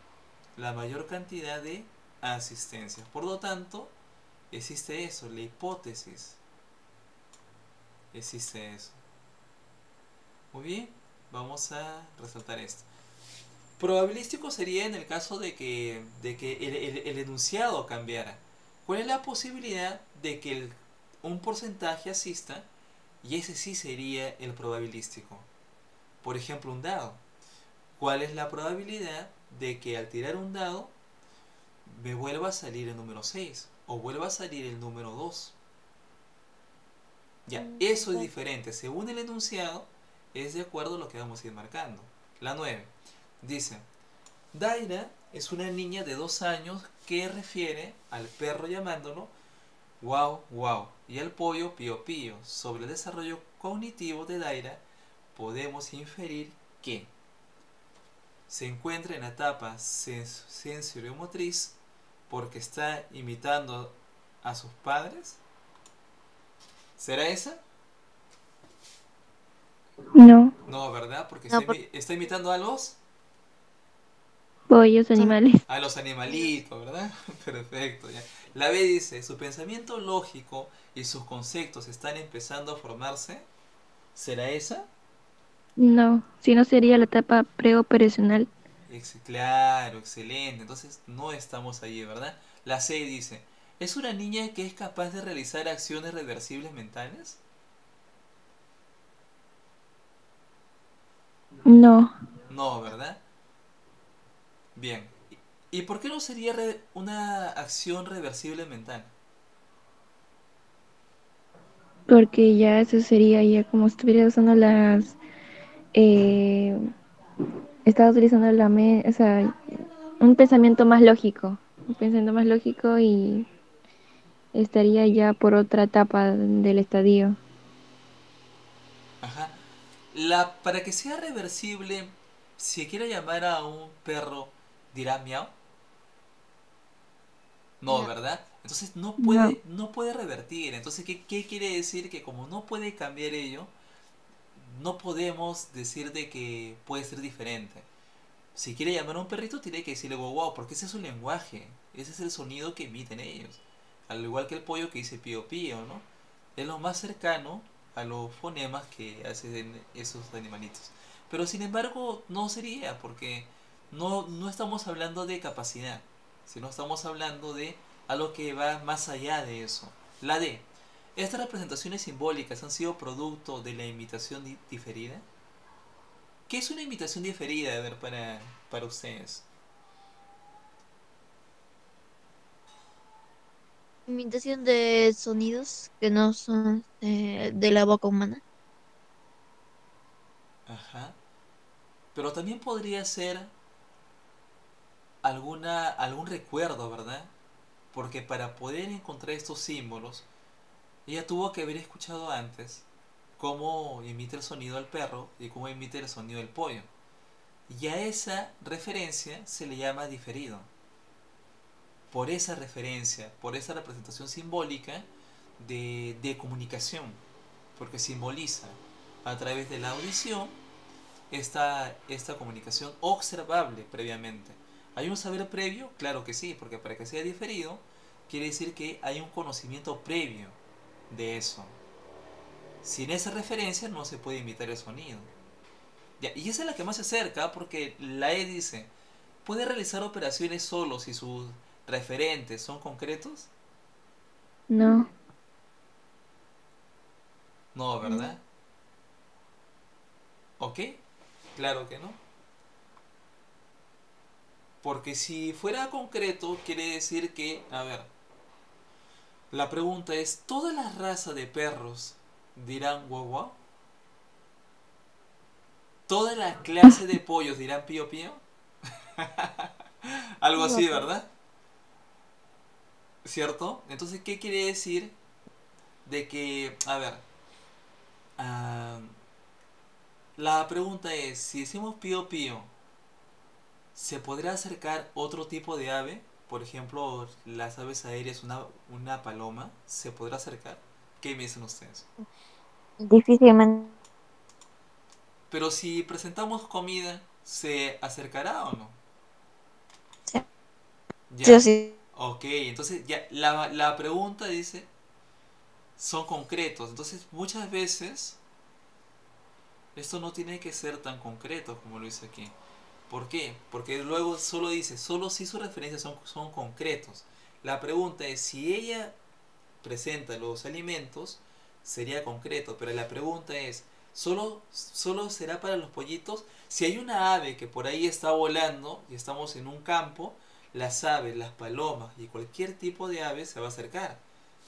Speaker 1: la mayor cantidad de asistencias. Por lo tanto, existe eso, la hipótesis. Existe eso. Muy bien, vamos a resaltar esto. Probabilístico sería en el caso de que el enunciado cambiara. ¿Cuál es la posibilidad de que un porcentaje asista? Y ese sí sería el probabilístico. Por ejemplo, un dado. ¿Cuál es la probabilidad de que al tirar un dado me vuelva a salir el número 6 o vuelva a salir el número 2? Ya, eso es diferente. Según el enunciado, es de acuerdo a lo que vamos a ir marcando. La 9 dice: Daira es una niña de 2 años que refiere al perro llamándolo wow, wow y al pollo pío pío. Sobre el desarrollo cognitivo de Daira podemos inferir que se encuentra en la etapa sensoriomotriz porque está imitando a sus padres. ¿Será esa?
Speaker 2: No,
Speaker 1: No, ¿verdad? Porque
Speaker 3: No,
Speaker 1: está imitando a
Speaker 2: pollos, animales.
Speaker 1: los animalitos, ¿verdad? Perfecto. Ya. La B dice, su pensamiento lógico y sus conceptos están empezando a formarse. ¿Será esa?
Speaker 2: No, si no sería la etapa preoperacional.
Speaker 1: Claro, excelente. Entonces no estamos allí, ¿verdad? La C dice, ¿es una niña que es capaz de realizar acciones reversibles mentales?
Speaker 2: No,
Speaker 1: No, ¿verdad? Bien. ¿Y por qué no sería una acción reversible mental?
Speaker 2: porque ya eso sería ya como si estuviera usando eh, estaba utilizando o sea, un pensamiento más lógico, y estaría ya por otra etapa del estadio.
Speaker 1: Ajá. Para que sea reversible, si quiere llamar a un perro, dirá miau. No,
Speaker 3: no.
Speaker 1: ¿verdad? Entonces
Speaker 2: No,
Speaker 1: no puede revertir. Entonces, ¿qué quiere decir? Que como no puede cambiar ello, no podemos decir de que puede ser diferente. Si quiere llamar a un perrito, tiene que decirle wow, wow, porque ese es su lenguaje. Ese es el sonido que emiten ellos. Al igual que el pollo que dice pío pío, ¿no? Es lo más cercano a los fonemas que hacen esos animalitos. Pero sin embargo, no sería, porque no estamos hablando de capacidad, sino estamos hablando de algo que va más allá de eso. La D. ¿Estas representaciones simbólicas han sido producto de la imitación diferida? ¿Qué es una imitación diferida, a ver, para ustedes?
Speaker 3: Imitación de sonidos que no son de la boca humana.
Speaker 1: Ajá. Pero también podría ser algún recuerdo, ¿verdad? Porque para poder encontrar estos símbolos, ella tuvo que haber escuchado antes cómo emite el sonido el perro y cómo emite el sonido el pollo. Y a esa referencia se le llama diferido. Por esa referencia, por esa representación simbólica de comunicación. Porque simboliza a través de la audición esta comunicación observable previamente. ¿Hay un saber previo? Claro que sí, porque para que sea diferido quiere decir que hay un conocimiento previo de eso. Sin esa referencia no se puede imitar el sonido. Ya, y esa es la que más se acerca porque la E dice, ¿puede realizar operaciones solo si sus referentes son concretos?
Speaker 2: No.
Speaker 1: No,
Speaker 3: Mm,
Speaker 1: ¿verdad? ¿Ok? Claro que no. Porque si fuera concreto, quiere decir que, a ver, la pregunta es, ¿todas las razas de perros dirán guau guau? ¿Todas las clases de pollos dirán pío pío? Algo
Speaker 3: no,
Speaker 1: así,
Speaker 3: pues,
Speaker 1: ¿verdad? ¿Cierto? Entonces, ¿qué quiere decir? De que, a ver, ah, la pregunta es, si decimos pío pío, ¿se podrá acercar otro tipo de ave? Por ejemplo, las aves aéreas, una paloma, ¿se podrá acercar? ¿Qué me dicen ustedes?
Speaker 3: difícilmente.
Speaker 1: Pero si presentamos comida, ¿se acercará o no?
Speaker 3: Sí o
Speaker 1: Ya.
Speaker 3: sí.
Speaker 1: Ok, entonces ya la pregunta dice, son concretos. Entonces muchas veces esto no tiene que ser tan concreto como lo dice aquí. ¿Por qué? Porque luego solo dice, solo si sus referencias son concretos. La pregunta es, si ella presenta los alimentos, sería concreto. Pero la pregunta es, ¿solo será para los pollitos? Si hay una ave que por ahí está volando y estamos en un campo, las aves, las palomas y cualquier tipo de ave se va a acercar.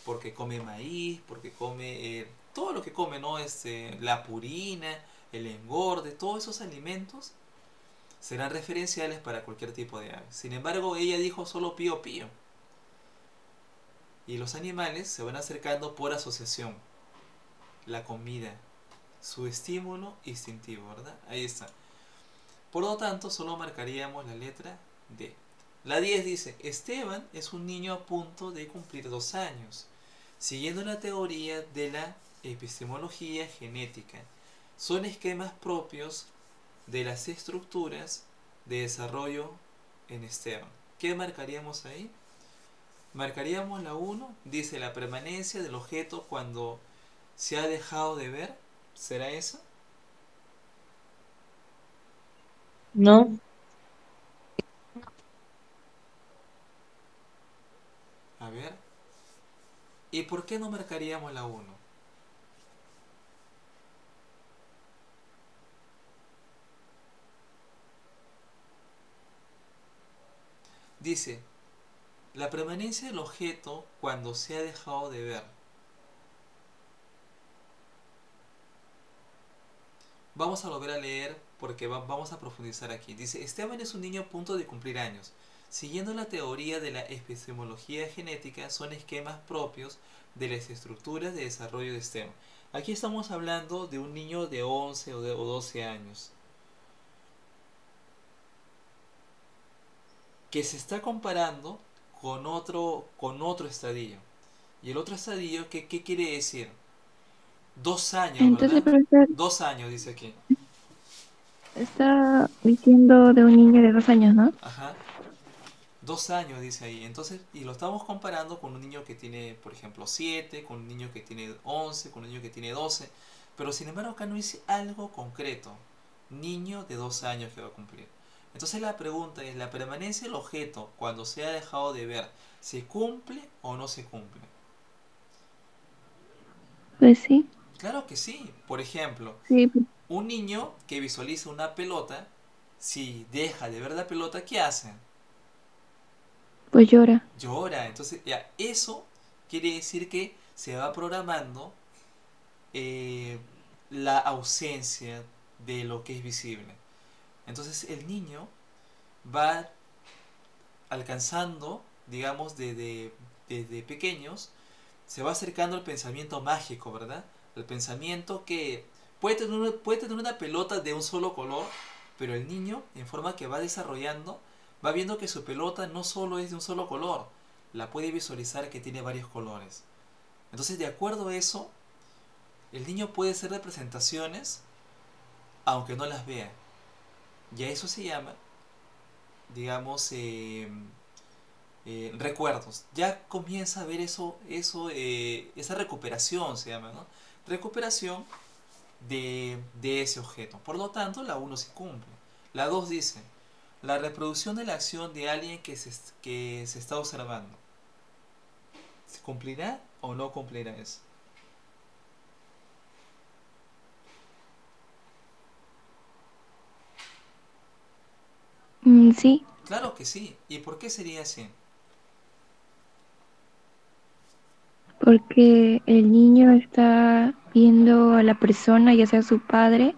Speaker 1: Porque come maíz, porque come todo lo que come, ¿no? La purina, el engorde, todos esos alimentos serán referenciales para cualquier tipo de ave. Sin embargo, ella dijo solo pío pío. Y los animales se van acercando por asociación. La comida, su estímulo instintivo, ¿verdad? Ahí está. Por lo tanto, solo marcaríamos la letra D. La 10 dice, Esteban es un niño a punto de cumplir 2 años, siguiendo la teoría de la epistemología genética. Son esquemas propios de las estructuras de desarrollo en Esteban. ¿Qué marcaríamos ahí? Marcaríamos la 1, dice la permanencia del objeto cuando se ha dejado de ver. ¿Será esa?
Speaker 4: No,
Speaker 1: A ver. ¿Y por qué no marcaríamos la 1? Dice, la permanencia del objeto cuando se ha dejado de ver. Vamos a volver a leer porque vamos a profundizar aquí. Dice, Esteban es un niño a punto de cumplir años. Siguiendo la teoría de la epistemología genética, son esquemas propios de las estructuras de desarrollo de Esteban. Aquí estamos hablando de un niño de 11 o 12 años, que se está comparando con otro estadio. Y el otro estadio, ¿qué quiere decir? 2 años,
Speaker 2: Entonces,
Speaker 1: ¿verdad?
Speaker 2: profesor,
Speaker 1: 2 años, dice aquí.
Speaker 2: está diciendo de un niño de 2 años, ¿no?
Speaker 1: Ajá. 2 años, dice ahí. Entonces, y lo estamos comparando con un niño que tiene, por ejemplo, 7, con un niño que tiene 11, con un niño que tiene 12. Pero sin embargo, acá no dice algo concreto. Niño de 2 años que va a cumplir. Entonces la pregunta es, ¿la permanencia del objeto cuando se ha dejado de ver, se cumple o no se cumple?
Speaker 2: Pues sí,
Speaker 1: Claro que sí. Por ejemplo,
Speaker 2: sí,
Speaker 1: un niño que visualiza una pelota, si deja de ver la pelota, ¿qué hace?
Speaker 2: pues llora.
Speaker 1: Llora. Entonces, ya, eso quiere decir que se va programando eh, la ausencia de lo que es visible. Entonces, el niño va alcanzando, digamos, desde pequeños, se va acercando al pensamiento mágico, ¿verdad? El pensamiento que puede tener una pelota de un solo color, pero el niño, en forma que va desarrollando, va viendo que su pelota no solo es de un solo color, la puede visualizar que tiene varios colores. Entonces, de acuerdo a eso, el niño puede hacer representaciones aunque no las vea. Y a eso se llama, digamos, recuerdos. Ya comienza a ver esa recuperación se llama, ¿no? Recuperación de ese objeto. Por lo tanto, la uno se cumple. La 2 dice, la reproducción de la acción de alguien que se está observando. ¿Se cumplirá o no cumplirá eso?
Speaker 2: Sí,
Speaker 1: Claro que sí. ¿Y por qué sería así?
Speaker 2: porque el niño está viendo a la persona, ya sea su padre,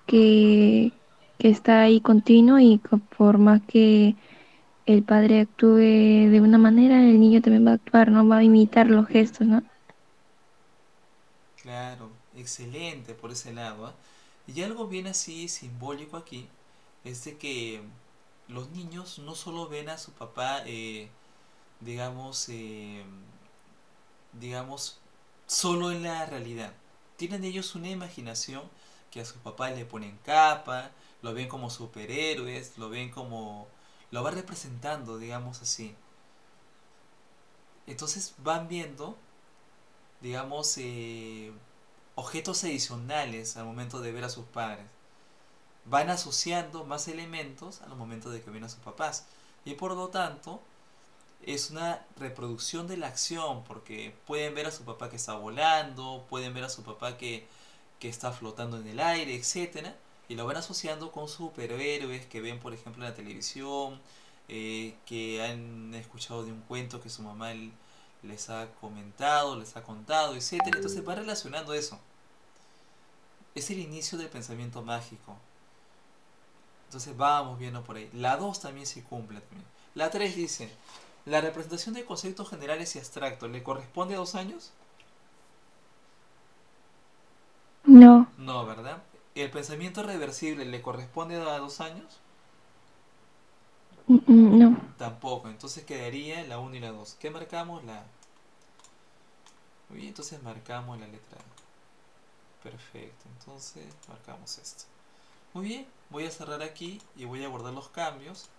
Speaker 2: que, que está ahí continuo y por más que el padre actúe de una manera, el niño también va a actuar, ¿no? Va a imitar los gestos, ¿no?
Speaker 1: Claro, excelente por ese lado, ¿ah? Y algo bien así simbólico aquí es de que los niños no solo ven a su papá, digamos, digamos, solo en la realidad. Tienen ellos una imaginación que a su papá le ponen capa, lo ven como superhéroes, lo ven como... lo va representando, digamos así. Entonces van viendo, digamos, objetos adicionales al momento de ver a sus padres. Van asociando más elementos al momento de que ven a sus papás. Y por lo tanto, es una reproducción de la acción, porque pueden ver a su papá que está volando, pueden ver a su papá que está flotando en el aire, etcétera, y lo van asociando con superhéroes que ven, por ejemplo, en la televisión, que han escuchado de un cuento que su mamá les ha comentado, les ha contado, etcétera. Entonces va relacionando eso. Es el inicio del pensamiento mágico. Entonces vamos viendo por ahí. La 2 también se cumple también. La 3 dice, ¿la representación de conceptos generales y abstractos le corresponde a 2 años?
Speaker 2: No,
Speaker 1: No, ¿verdad? ¿El pensamiento reversible le corresponde a 2 años?
Speaker 2: no.
Speaker 1: Tampoco. Entonces quedaría la 1 y la 2. ¿Qué marcamos? La A. Muy bien, entonces marcamos la letra A. Perfecto. Entonces marcamos esto. Muy bien, voy a cerrar aquí y voy a guardar los cambios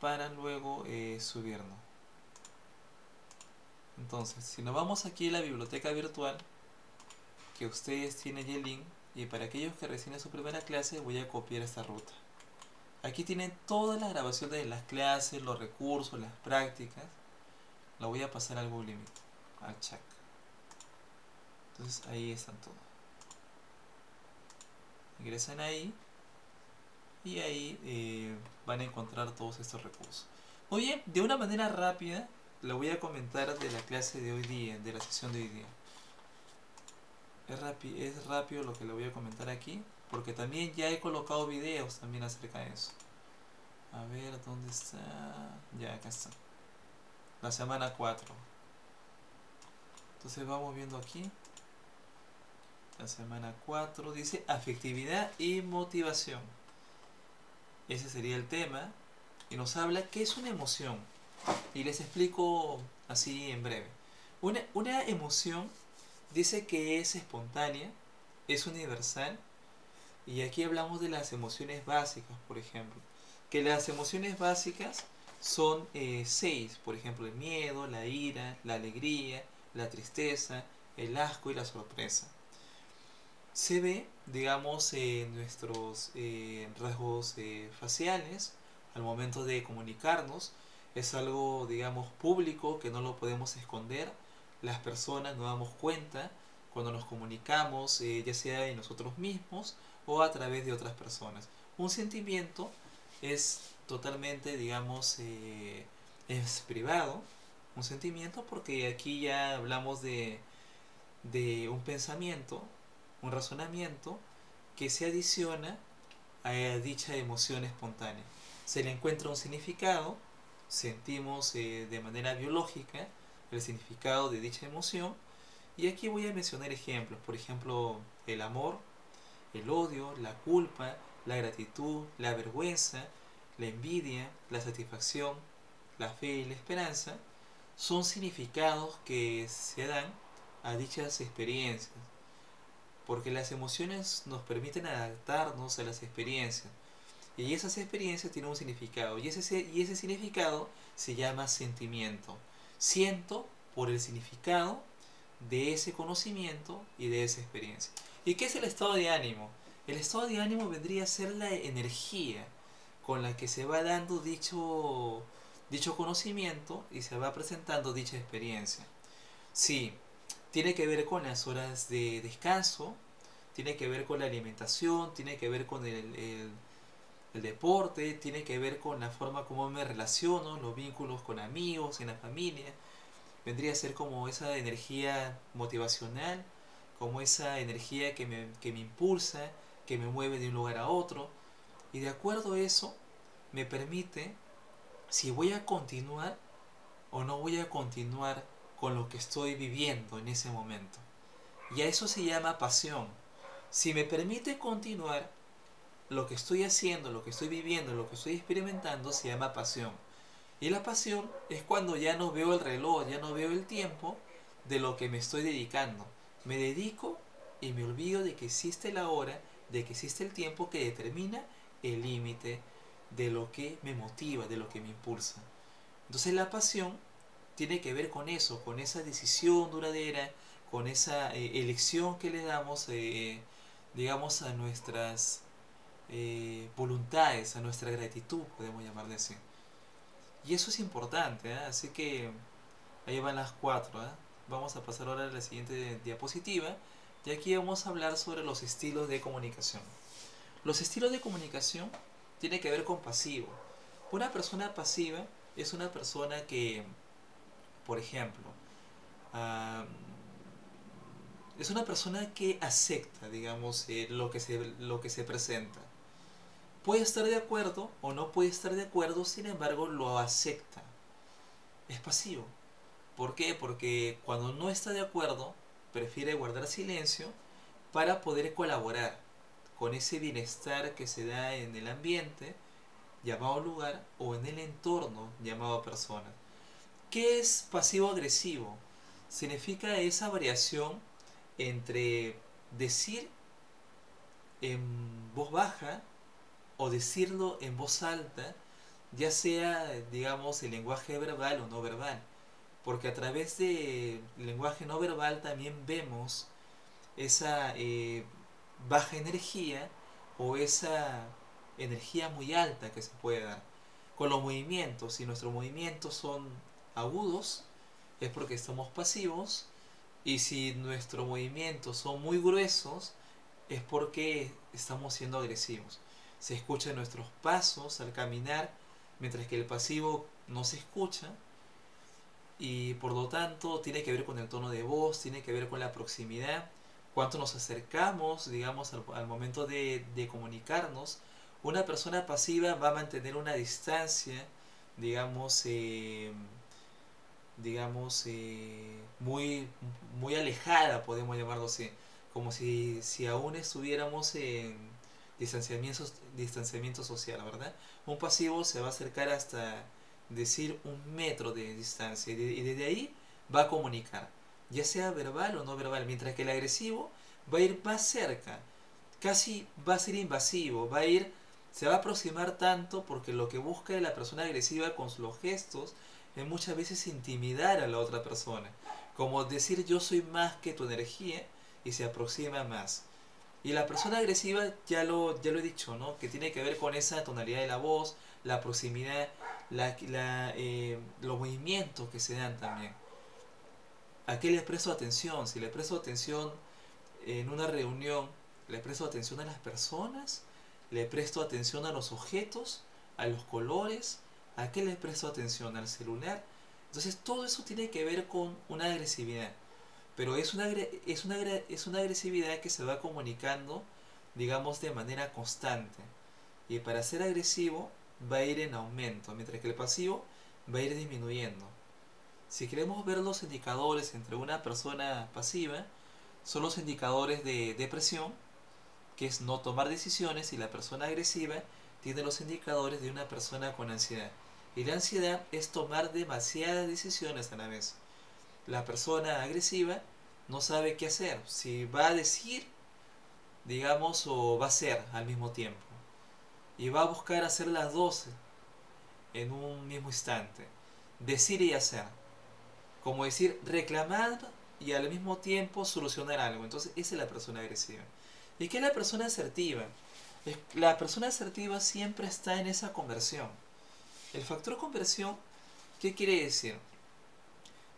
Speaker 1: para luego subirnos. Entonces, si nos vamos aquí a la biblioteca virtual, que ustedes tienen ya el link, y para aquellos que reciben su primera clase voy a copiar esta ruta. Aquí tienen toda la grabación de las clases, los recursos, las prácticas. La voy a pasar al Google Meet, al chat. Entonces ahí están todos. Ingresan ahí y ahí van a encontrar todos estos recursos. Muy bien, de una manera rápida le voy a comentar de la clase de hoy día, de la sesión de hoy día. Es rápido lo que le voy a comentar aquí, porque también ya he colocado videos también acerca de eso. A ver, ¿dónde está? Ya, acá está. La semana 4. Entonces vamos viendo aquí. La semana 4 dice afectividad y motivación. Ese sería el tema. Y nos habla qué es una emoción. Y les explico así en breve. Una emoción dice que es espontánea, es universal. Y aquí hablamos de las emociones básicas, por ejemplo. Que las emociones básicas son 6. Por ejemplo, el miedo, la ira, la alegría, la tristeza, el asco y la sorpresa. Se ve, digamos, en nuestros rasgos faciales al momento de comunicarnos. Es algo, digamos, público que no lo podemos esconder. Las personas nos damos cuenta cuando nos comunicamos, ya sea en nosotros mismos o a través de otras personas. Un sentimiento es totalmente, digamos, es privado. Un sentimiento porque aquí ya hablamos de un pensamiento, un razonamiento que se adiciona a dicha emoción espontánea. Se le encuentra un significado, sentimos de manera biológica el significado de dicha emoción, y aquí voy a mencionar ejemplos, por ejemplo, el amor, el odio, la culpa, la gratitud, la vergüenza, la envidia, la satisfacción, la fe y la esperanza, son significados que se dan a dichas experiencias, porque las emociones nos permiten adaptarnos a las experiencias, y esas experiencias tienen un significado, y ese significado se llama sentimiento. Siento por el significado de ese conocimiento y de esa experiencia. ¿Y qué es el estado de ánimo? El estado de ánimo vendría a ser la energía con la que se va dando dicho conocimiento y se va presentando dicha experiencia. Sí, tiene que ver con las horas de descanso, tiene que ver con la alimentación, tiene que ver con el deporte, tiene que ver con la forma como me relaciono, los vínculos con amigos, en la familia. Vendría a ser como esa energía motivacional, como esa energía que me impulsa, que me mueve de un lugar a otro. Y de acuerdo a eso, me permite si voy a continuar o no voy a continuar con lo que estoy viviendo en ese momento. Y a eso se llama pasión. Si me permite continuar, lo que estoy haciendo, lo que estoy viviendo, lo que estoy experimentando, se llama pasión. Y la pasión es cuando ya no veo el reloj, ya no veo el tiempo de lo que me estoy dedicando. Me dedico y me olvido de que existe la hora, de que existe el tiempo que determina el límite de lo que me motiva, de lo que me impulsa. Entonces la pasión tiene que ver con eso, con esa decisión duradera, con esa elección que le damos, digamos, a nuestras voluntades, a nuestra gratitud, podemos llamarle así. Y eso es importante, ¿eh? Así que ahí van las 4. Vamos a pasar ahora a la siguiente diapositiva. Y aquí vamos a hablar sobre los estilos de comunicación. Los estilos de comunicación tienen que ver con pasivo. Una persona pasiva es una persona que, por ejemplo, uh, es una persona que acepta, digamos, lo que se presenta. Puede estar de acuerdo o no puede estar de acuerdo, sin embargo lo acepta. Es pasivo. ¿Por qué? Porque cuando no está de acuerdo, prefiere guardar silencio para poder colaborar con ese bienestar que se da en el ambiente llamado lugar o en el entorno llamado persona. ¿Qué es pasivo-agresivo? Significa esa variación entre decir en voz baja o decirlo en voz alta, ya sea, digamos, el lenguaje verbal o no verbal. Porque a través del lenguaje no verbal también vemos esa baja energía o esa energía muy alta que se puede dar. Con los movimientos, si nuestros movimientos son agudos, es porque estamos pasivos, y si nuestros movimientos son muy gruesos, es porque estamos siendo agresivos. Se escuchan nuestros pasos al caminar, mientras que el pasivo no se escucha, y por lo tanto tiene que ver con el tono de voz, tiene que ver con la proximidad, cuánto nos acercamos, digamos, al momento de comunicarnos. Una persona pasiva va a mantener una distancia, digamos, muy, muy alejada, podemos llamarlo así, como si aún estuviéramos en distanciamiento social, ¿verdad? Un pasivo se va a acercar hasta decir 1 metro de distancia y desde ahí va a comunicar, ya sea verbal o no verbal, mientras que el agresivo va a ir más cerca, casi va a ser invasivo, se va a aproximar tanto porque lo que busca la persona agresiva con los gestos es muchas veces intimidar a la otra persona, como decir yo soy más que tu energía, y se aproxima más. Y la persona agresiva, ya lo he dicho, ¿no? Que tiene que ver con esa tonalidad de la voz, la proximidad, los movimientos que se dan también. ¿A qué le presto atención? Si le presto atención en una reunión, le presto atención a las personas, le presto atención a los objetos, a los colores, ¿a qué le presto atención? Al celular. Entonces todo eso tiene que ver con una agresividad. Pero es una agresividad que se va comunicando, digamos, de manera constante. Y para ser agresivo va a ir en aumento, mientras que el pasivo va a ir disminuyendo. Si queremos ver los indicadores entre una persona pasiva, son los indicadores de depresión, que es no tomar decisiones, y la persona agresiva tiene los indicadores de una persona con ansiedad. Y la ansiedad es tomar demasiadas decisiones a la vez. La persona agresiva no sabe qué hacer, si va a decir, digamos, o va a hacer al mismo tiempo. Y va a buscar hacer las dos en un mismo instante. decir y hacer. Como decir, reclamar y al mismo tiempo solucionar algo. Entonces, esa es la persona agresiva. ¿Y qué es la persona asertiva? La persona asertiva siempre está en esa conversión. El factor conversión, ¿qué quiere decir?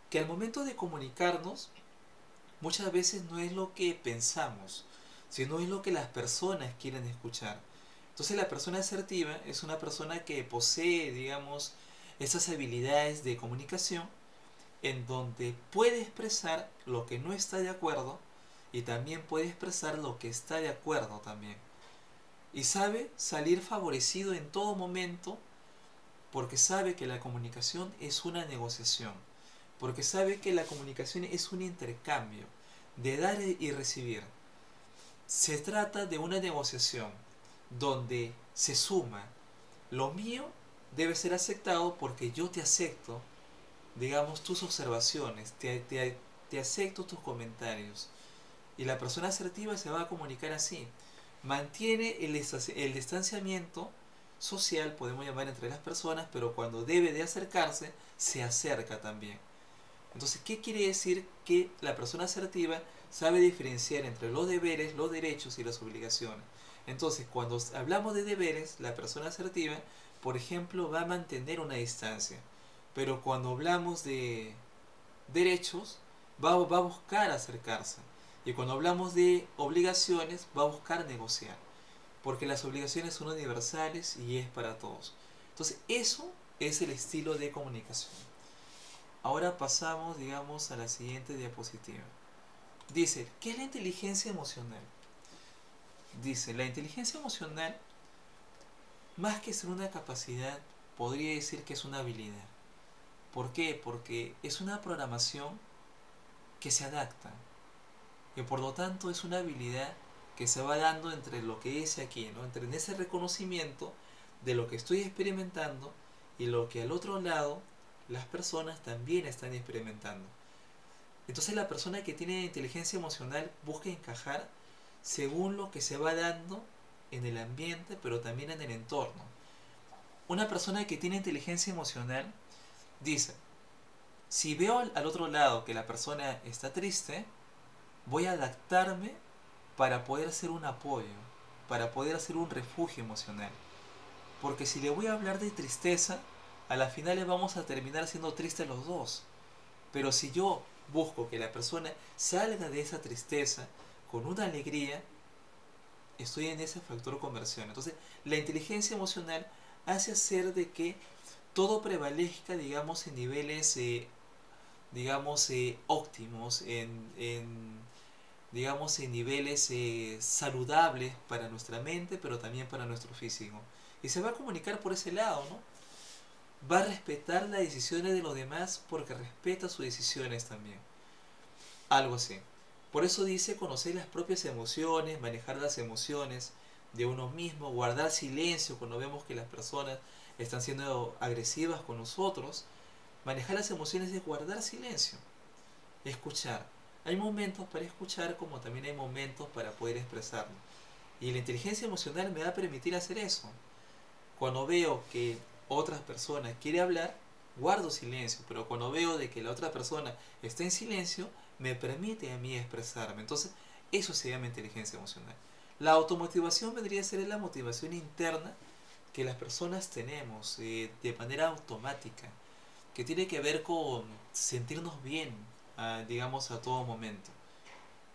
Speaker 1: Que al momento de comunicarnos, muchas veces no es lo que pensamos, sino es lo que las personas quieren escuchar. Entonces la persona asertiva es una persona que posee, digamos, esas habilidades de comunicación en donde puede expresar lo que no está de acuerdo y también puede expresar lo que está de acuerdo también. Y sabe salir favorecido en todo momento porque sabe que la comunicación es una negociación, porque sabe que la comunicación es un intercambio de dar y recibir. Se trata de una negociación donde se suma lo mío debe ser aceptado porque yo te acepto, digamos, tus observaciones, te acepto tus comentarios. Y la persona asertiva se va a comunicar así. Mantiene el distanciamiento social, podemos llamar, entre las personas, pero cuando debe de acercarse, se acerca también. Entonces, ¿qué quiere decir? Que la persona asertiva sabe diferenciar entre los deberes, los derechos y las obligaciones. Entonces, cuando hablamos de deberes, la persona asertiva, por ejemplo, va a mantener una distancia. Pero cuando hablamos de derechos, va a buscar acercarse. Y cuando hablamos de obligaciones, va a buscar negociar. Porque las obligaciones son universales y es para todos. Entonces, eso es el estilo de comunicación. Ahora pasamos, digamos, a la siguiente diapositiva. Dice, ¿qué es la inteligencia emocional? Dice, la inteligencia emocional, más que ser una capacidad, podría decir que es una habilidad. ¿Por qué? Porque es una programación que se adapta. Y por lo tanto es una habilidad que se va dando entre lo que es aquí, ¿no? Entre en ese reconocimiento de lo que estoy experimentando y lo que al otro lado las personas también están experimentando. Entonces la persona que tiene inteligencia emocional busca encajar según lo que se va dando en el ambiente, pero también en el entorno. Una persona que tiene inteligencia emocional dice, si veo al otro lado que la persona está triste, voy a adaptarme para poder ser un apoyo, para poder ser un refugio emocional. Porque si le voy a hablar de tristeza, a la final le vamos a terminar siendo tristes los dos. Pero si yo busco que la persona salga de esa tristeza con una alegría, estoy en ese factor conversión. Entonces, la inteligencia emocional hace hacer de que todo prevalezca, digamos, en niveles, óptimos, digamos, en niveles saludables para nuestra mente, pero también para nuestro físico. Y se va a comunicar por ese lado, ¿no? Va a respetar las decisiones de los demás porque respeta sus decisiones también. Algo así. Por eso dice conocer las propias emociones, manejar las emociones de uno mismo, guardar silencio cuando vemos que las personas están siendo agresivas con nosotros. Manejar las emociones es guardar silencio, escuchar. Hay momentos para escuchar como también hay momentos para poder expresarlo. Y la inteligencia emocional me va a permitir hacer eso. Cuando veo que otras personas quieren hablar, guardo silencio, pero cuando veo de que la otra persona está en silencio, me permite a mí expresarme. Entonces, eso se llama inteligencia emocional. La automotivación vendría a ser la motivación interna que las personas tenemos de manera automática, que tiene que ver con sentirnos bien, digamos, a todo momento.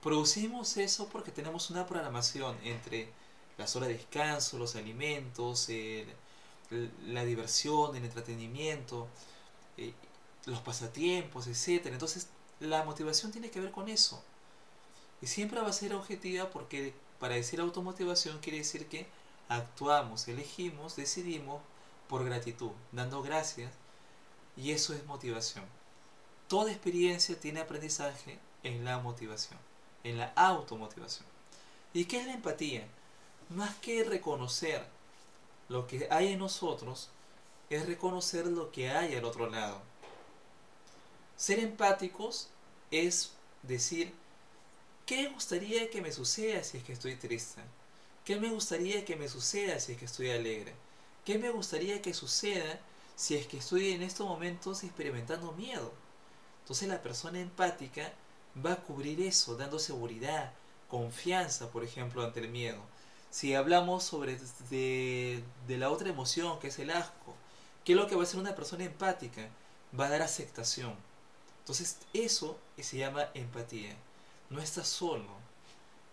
Speaker 1: Producimos eso porque tenemos una programación entre las horas de descanso, los alimentos, la diversión, el entretenimiento, los pasatiempos, etcétera. Entonces, la motivación tiene que ver con eso. Y siempre va a ser objetiva porque para decir automotivación quiere decir que actuamos, elegimos, decidimos por gratitud, dando gracias, y eso es motivación. Toda experiencia tiene aprendizaje en la motivación, en la automotivación. ¿Y qué es la empatía? Más que reconocer lo que hay en nosotros, es reconocer lo que hay al otro lado. Ser empáticos es decir, ¿qué me gustaría que me suceda si es que estoy triste? ¿Qué me gustaría que me suceda si es que estoy alegre? ¿Qué me gustaría que suceda si es que estoy en estos momentos experimentando miedo? Entonces la persona empática va a cubrir eso, dando seguridad, confianza, por ejemplo, ante el miedo. Si hablamos sobre de la otra emoción, que es el asco, ¿qué es lo que va a hacer una persona empática? Va a dar aceptación. Entonces eso se llama empatía. No estás solo.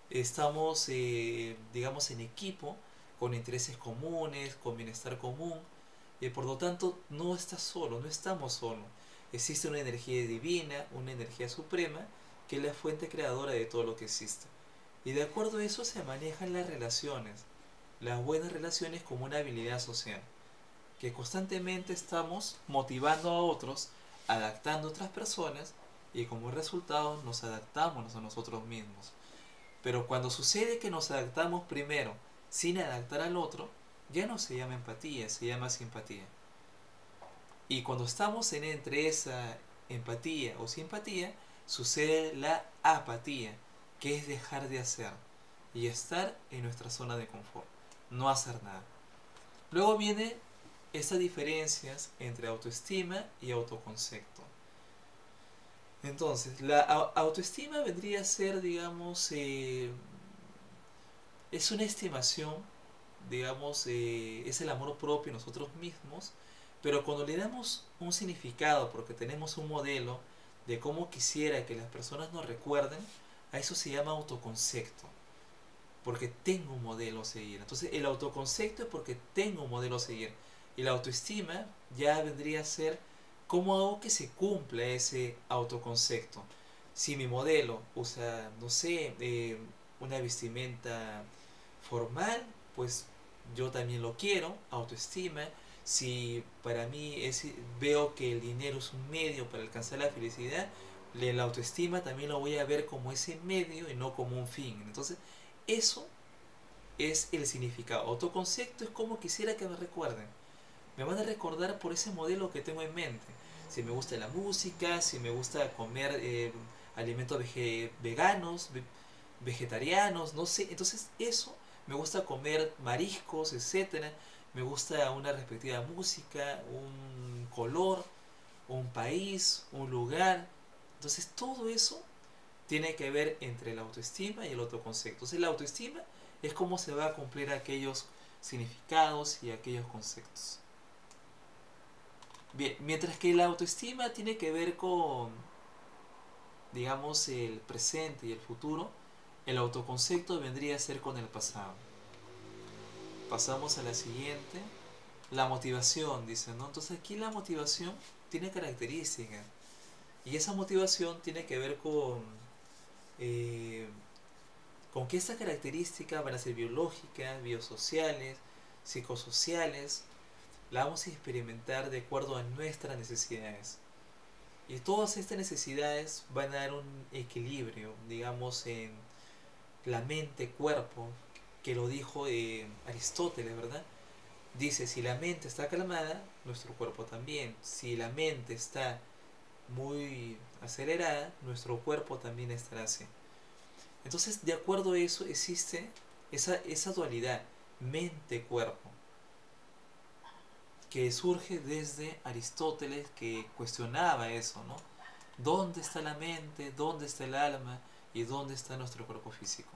Speaker 1: Estamos, digamos, en equipo, con intereses comunes, con bienestar común. Y por lo tanto, no estás solo, no estamos solos. Existe una energía divina, una energía suprema, que es la fuente creadora de todo lo que existe. Y de acuerdo a eso se manejan las relaciones, las buenas relaciones como una habilidad social, que constantemente estamos motivando a otros, adaptando a otras personas, y como resultado nos adaptamos a nosotros mismos. Pero cuando sucede que nos adaptamos primero sin adaptar al otro, ya no se llama empatía, se llama simpatía. Y cuando estamos entre esa empatía o simpatía, sucede la apatía, que es dejar de hacer y estar en nuestra zona de confort, no hacer nada. Luego vienen estas diferencias entre autoestima y autoconcepto. Entonces, la autoestima vendría a ser, digamos, es una estimación, digamos, es el amor propio en nosotros mismos, pero cuando le damos un significado, porque tenemos un modelo de cómo quisiera que las personas nos recuerden, a eso se llama autoconcepto, porque tengo un modelo a seguir. Entonces el autoconcepto es porque tengo un modelo a seguir, y la autoestima ya vendría a ser cómo hago que se cumpla ese autoconcepto. Si mi modelo usa, no sé, una vestimenta formal, pues yo también lo quiero, autoestima. Si para mí veo que el dinero es un medio para alcanzar la felicidad, la autoestima también lo voy a ver como ese medio y no como un fin. Entonces, eso es el significado. Autoconcepto es como quisiera que me recuerden. Me van a recordar por ese modelo que tengo en mente. Si me gusta la música, si me gusta comer alimentos veganos, vegetarianos, no sé. Entonces eso, me gusta comer mariscos, etcétera. Me gusta una respectiva música, un color, un país, un lugar. Entonces todo eso tiene que ver entre la autoestima y el autoconcepto. Entonces la autoestima es cómo se va a cumplir aquellos significados y aquellos conceptos. Bien, mientras que la autoestima tiene que ver con, digamos, el presente y el futuro, el autoconcepto vendría a ser con el pasado. Pasamos a la siguiente. La motivación, dice, ¿no? Entonces aquí la motivación tiene características. Y esa motivación tiene que ver con que estas características van a ser biológicas, biosociales, psicosociales. La vamos a experimentar de acuerdo a nuestras necesidades. Y todas estas necesidades van a dar un equilibrio, digamos, en la mente-cuerpo, que lo dijo Aristóteles, ¿verdad? Dice, si la mente está calmada, nuestro cuerpo también. Si la mente está muy acelerada, nuestro cuerpo también estará así. Entonces, de acuerdo a eso, existe esa dualidad, mente-cuerpo, que surge desde Aristóteles, que cuestionaba eso, ¿no? ¿Dónde está la mente? ¿Dónde está el alma? ¿Y dónde está nuestro cuerpo físico?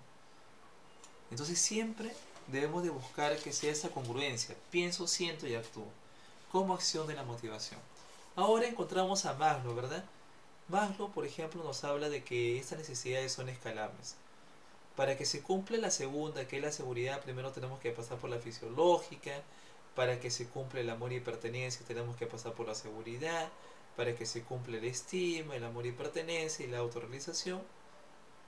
Speaker 1: Entonces siempre debemos de buscar que sea esa congruencia, pienso, siento y actúo, como acción de la motivación. Ahora encontramos a Maslow, ¿verdad? Maslow, por ejemplo, nos habla de que estas necesidades son escalables. Para que se cumpla la segunda, que es la seguridad, primero tenemos que pasar por la fisiológica. Para que se cumpla el amor y pertenencia, tenemos que pasar por la seguridad. Para que se cumpla el estima, el amor y pertenencia y la autorrealización,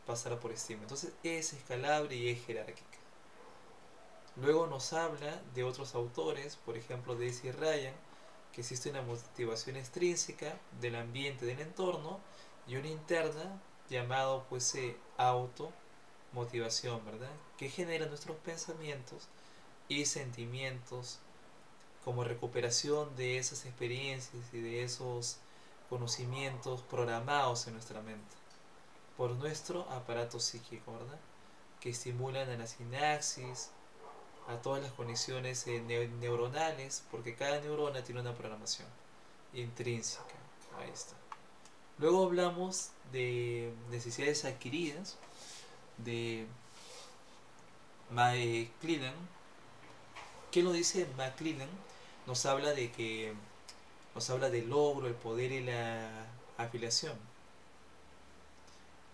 Speaker 1: pasar por estima. Entonces es escalable y es jerárquica. Luego nos habla de otros autores, por ejemplo Daisy Ryan, que existe una motivación extrínseca del ambiente, del entorno, y una interna llamado pues automotivación, ¿verdad? Que genera nuestros pensamientos y sentimientos como recuperación de esas experiencias y de esos conocimientos programados en nuestra mente por nuestro aparato psíquico, ¿verdad? Que estimulan a la sinapsis, a todas las conexiones neuronales, porque cada neurona tiene una programación intrínseca. Ahí está. Luego hablamos de necesidades adquiridas de McClellan. ¿Qué nos dice McClellan? Nos habla de que nos habla del logro, el poder y la afiliación.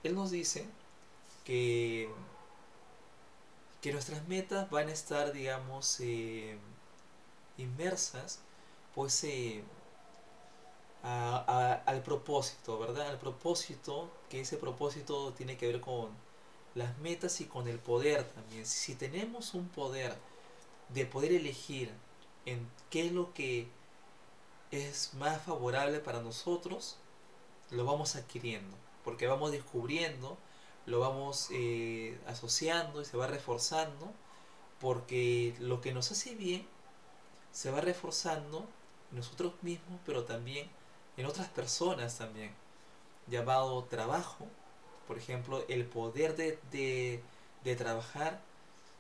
Speaker 1: Él nos dice que nuestras metas van a estar, digamos, inmersas pues al propósito, ¿verdad? Al propósito, que ese propósito tiene que ver con las metas y con el poder también. Si tenemos un poder de poder elegir en qué es lo que es más favorable para nosotros, lo vamos adquiriendo, porque vamos descubriendo, lo vamos asociando y se va reforzando, porque lo que nos hace bien se va reforzando en nosotros mismos, pero también en otras personas también, llamado trabajo. Por ejemplo, el poder de trabajar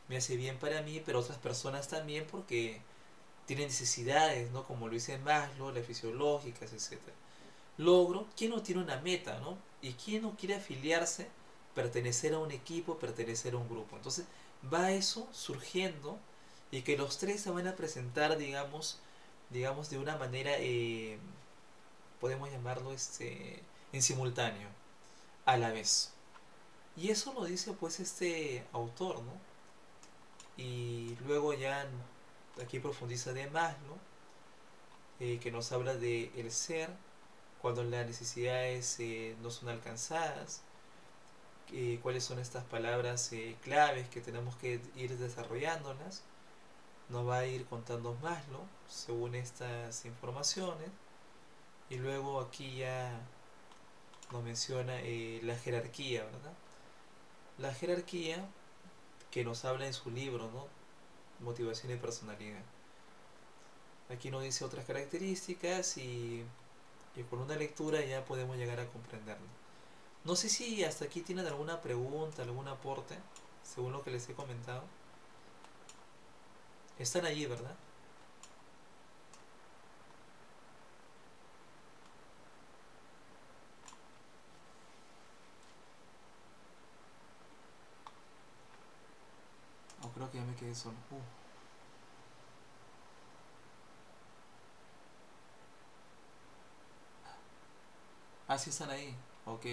Speaker 1: me hace bien para mí, pero otras personas también, porque tienen necesidades, ¿no? Como lo dice Maslow, las fisiológicas, etcétera. Logro, ¿quién no tiene una meta, ¿no? Y quién no quiere afiliarse, pertenecer a un equipo, pertenecer a un grupo. Entonces va eso surgiendo, y que los tres se van a presentar, digamos de una manera, podemos llamarlo en simultáneo, a la vez. Y eso lo dice pues este autor, ¿no? Y luego ya aquí profundiza de Maslow, que nos habla de el ser, cuando las necesidades no son alcanzadas, cuáles son estas palabras claves que tenemos que ir desarrollándolas. Nos va a ir contando Maslow según estas informaciones, y luego aquí ya nos menciona la jerarquía, ¿verdad? La jerarquía que nos habla en su libro, ¿no? Motivación y personalidad. Aquí nos dice otras características, y con una lectura ya podemos llegar a comprenderlo. No sé si hasta aquí tienen alguna pregunta, algún aporte, según lo que les he comentado. Están allí, ¿verdad? O creo que ya me quedé solo. Ah, sí están ahí. Ok.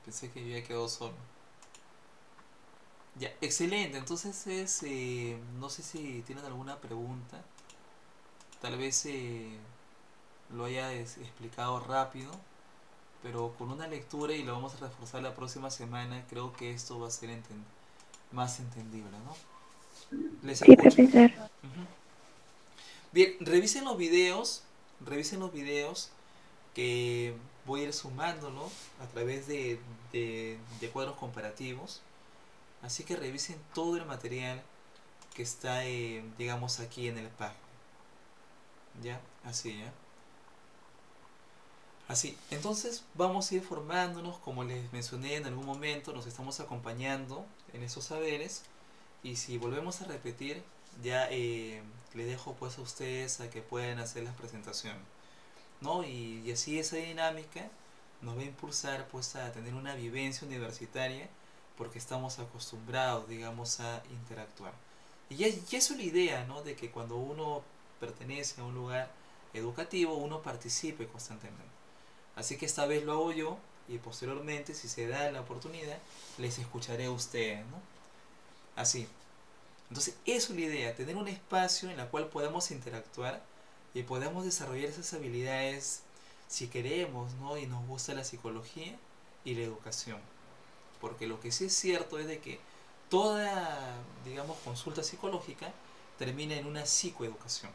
Speaker 1: Pensé que yo ya quedó solo. Ya, excelente. Entonces no sé si tienen alguna pregunta. Tal vez lo haya explicado rápido, pero con una lectura, y lo vamos a reforzar la próxima semana, creo que esto va a ser más entendible, ¿no? Les
Speaker 2: Sí,
Speaker 1: escucho.
Speaker 2: profesor.
Speaker 1: Ujú. Bien, revisen los videos que voy a ir sumándolo a través de cuadros comparativos. Así que revisen todo el material que está, digamos, aquí en el pack. ¿Ya? Así, ¿ya? Así. Entonces vamos a ir formándonos, como les mencioné en algún momento, nos estamos acompañando en esos saberes. Y si volvemos a repetir, ya les dejo pues a ustedes a que puedan hacer las presentaciones, ¿no? Y así esa dinámica nos va a impulsar pues a tener una vivencia universitaria, porque estamos acostumbrados, digamos, a interactuar. Y eso es la idea, ¿no? De que cuando uno pertenece a un lugar educativo, uno participe constantemente. Así que esta vez lo hago yo, y posteriormente, si se da la oportunidad, les escucharé a ustedes, ¿no? Así. Entonces, eso es la idea, tener un espacio en el cual podamos interactuar y podamos desarrollar esas habilidades, si queremos, ¿no? Y nos gusta la psicología y la educación. Porque lo que sí es cierto es de que toda, digamos, consulta psicológica termina en una psicoeducación.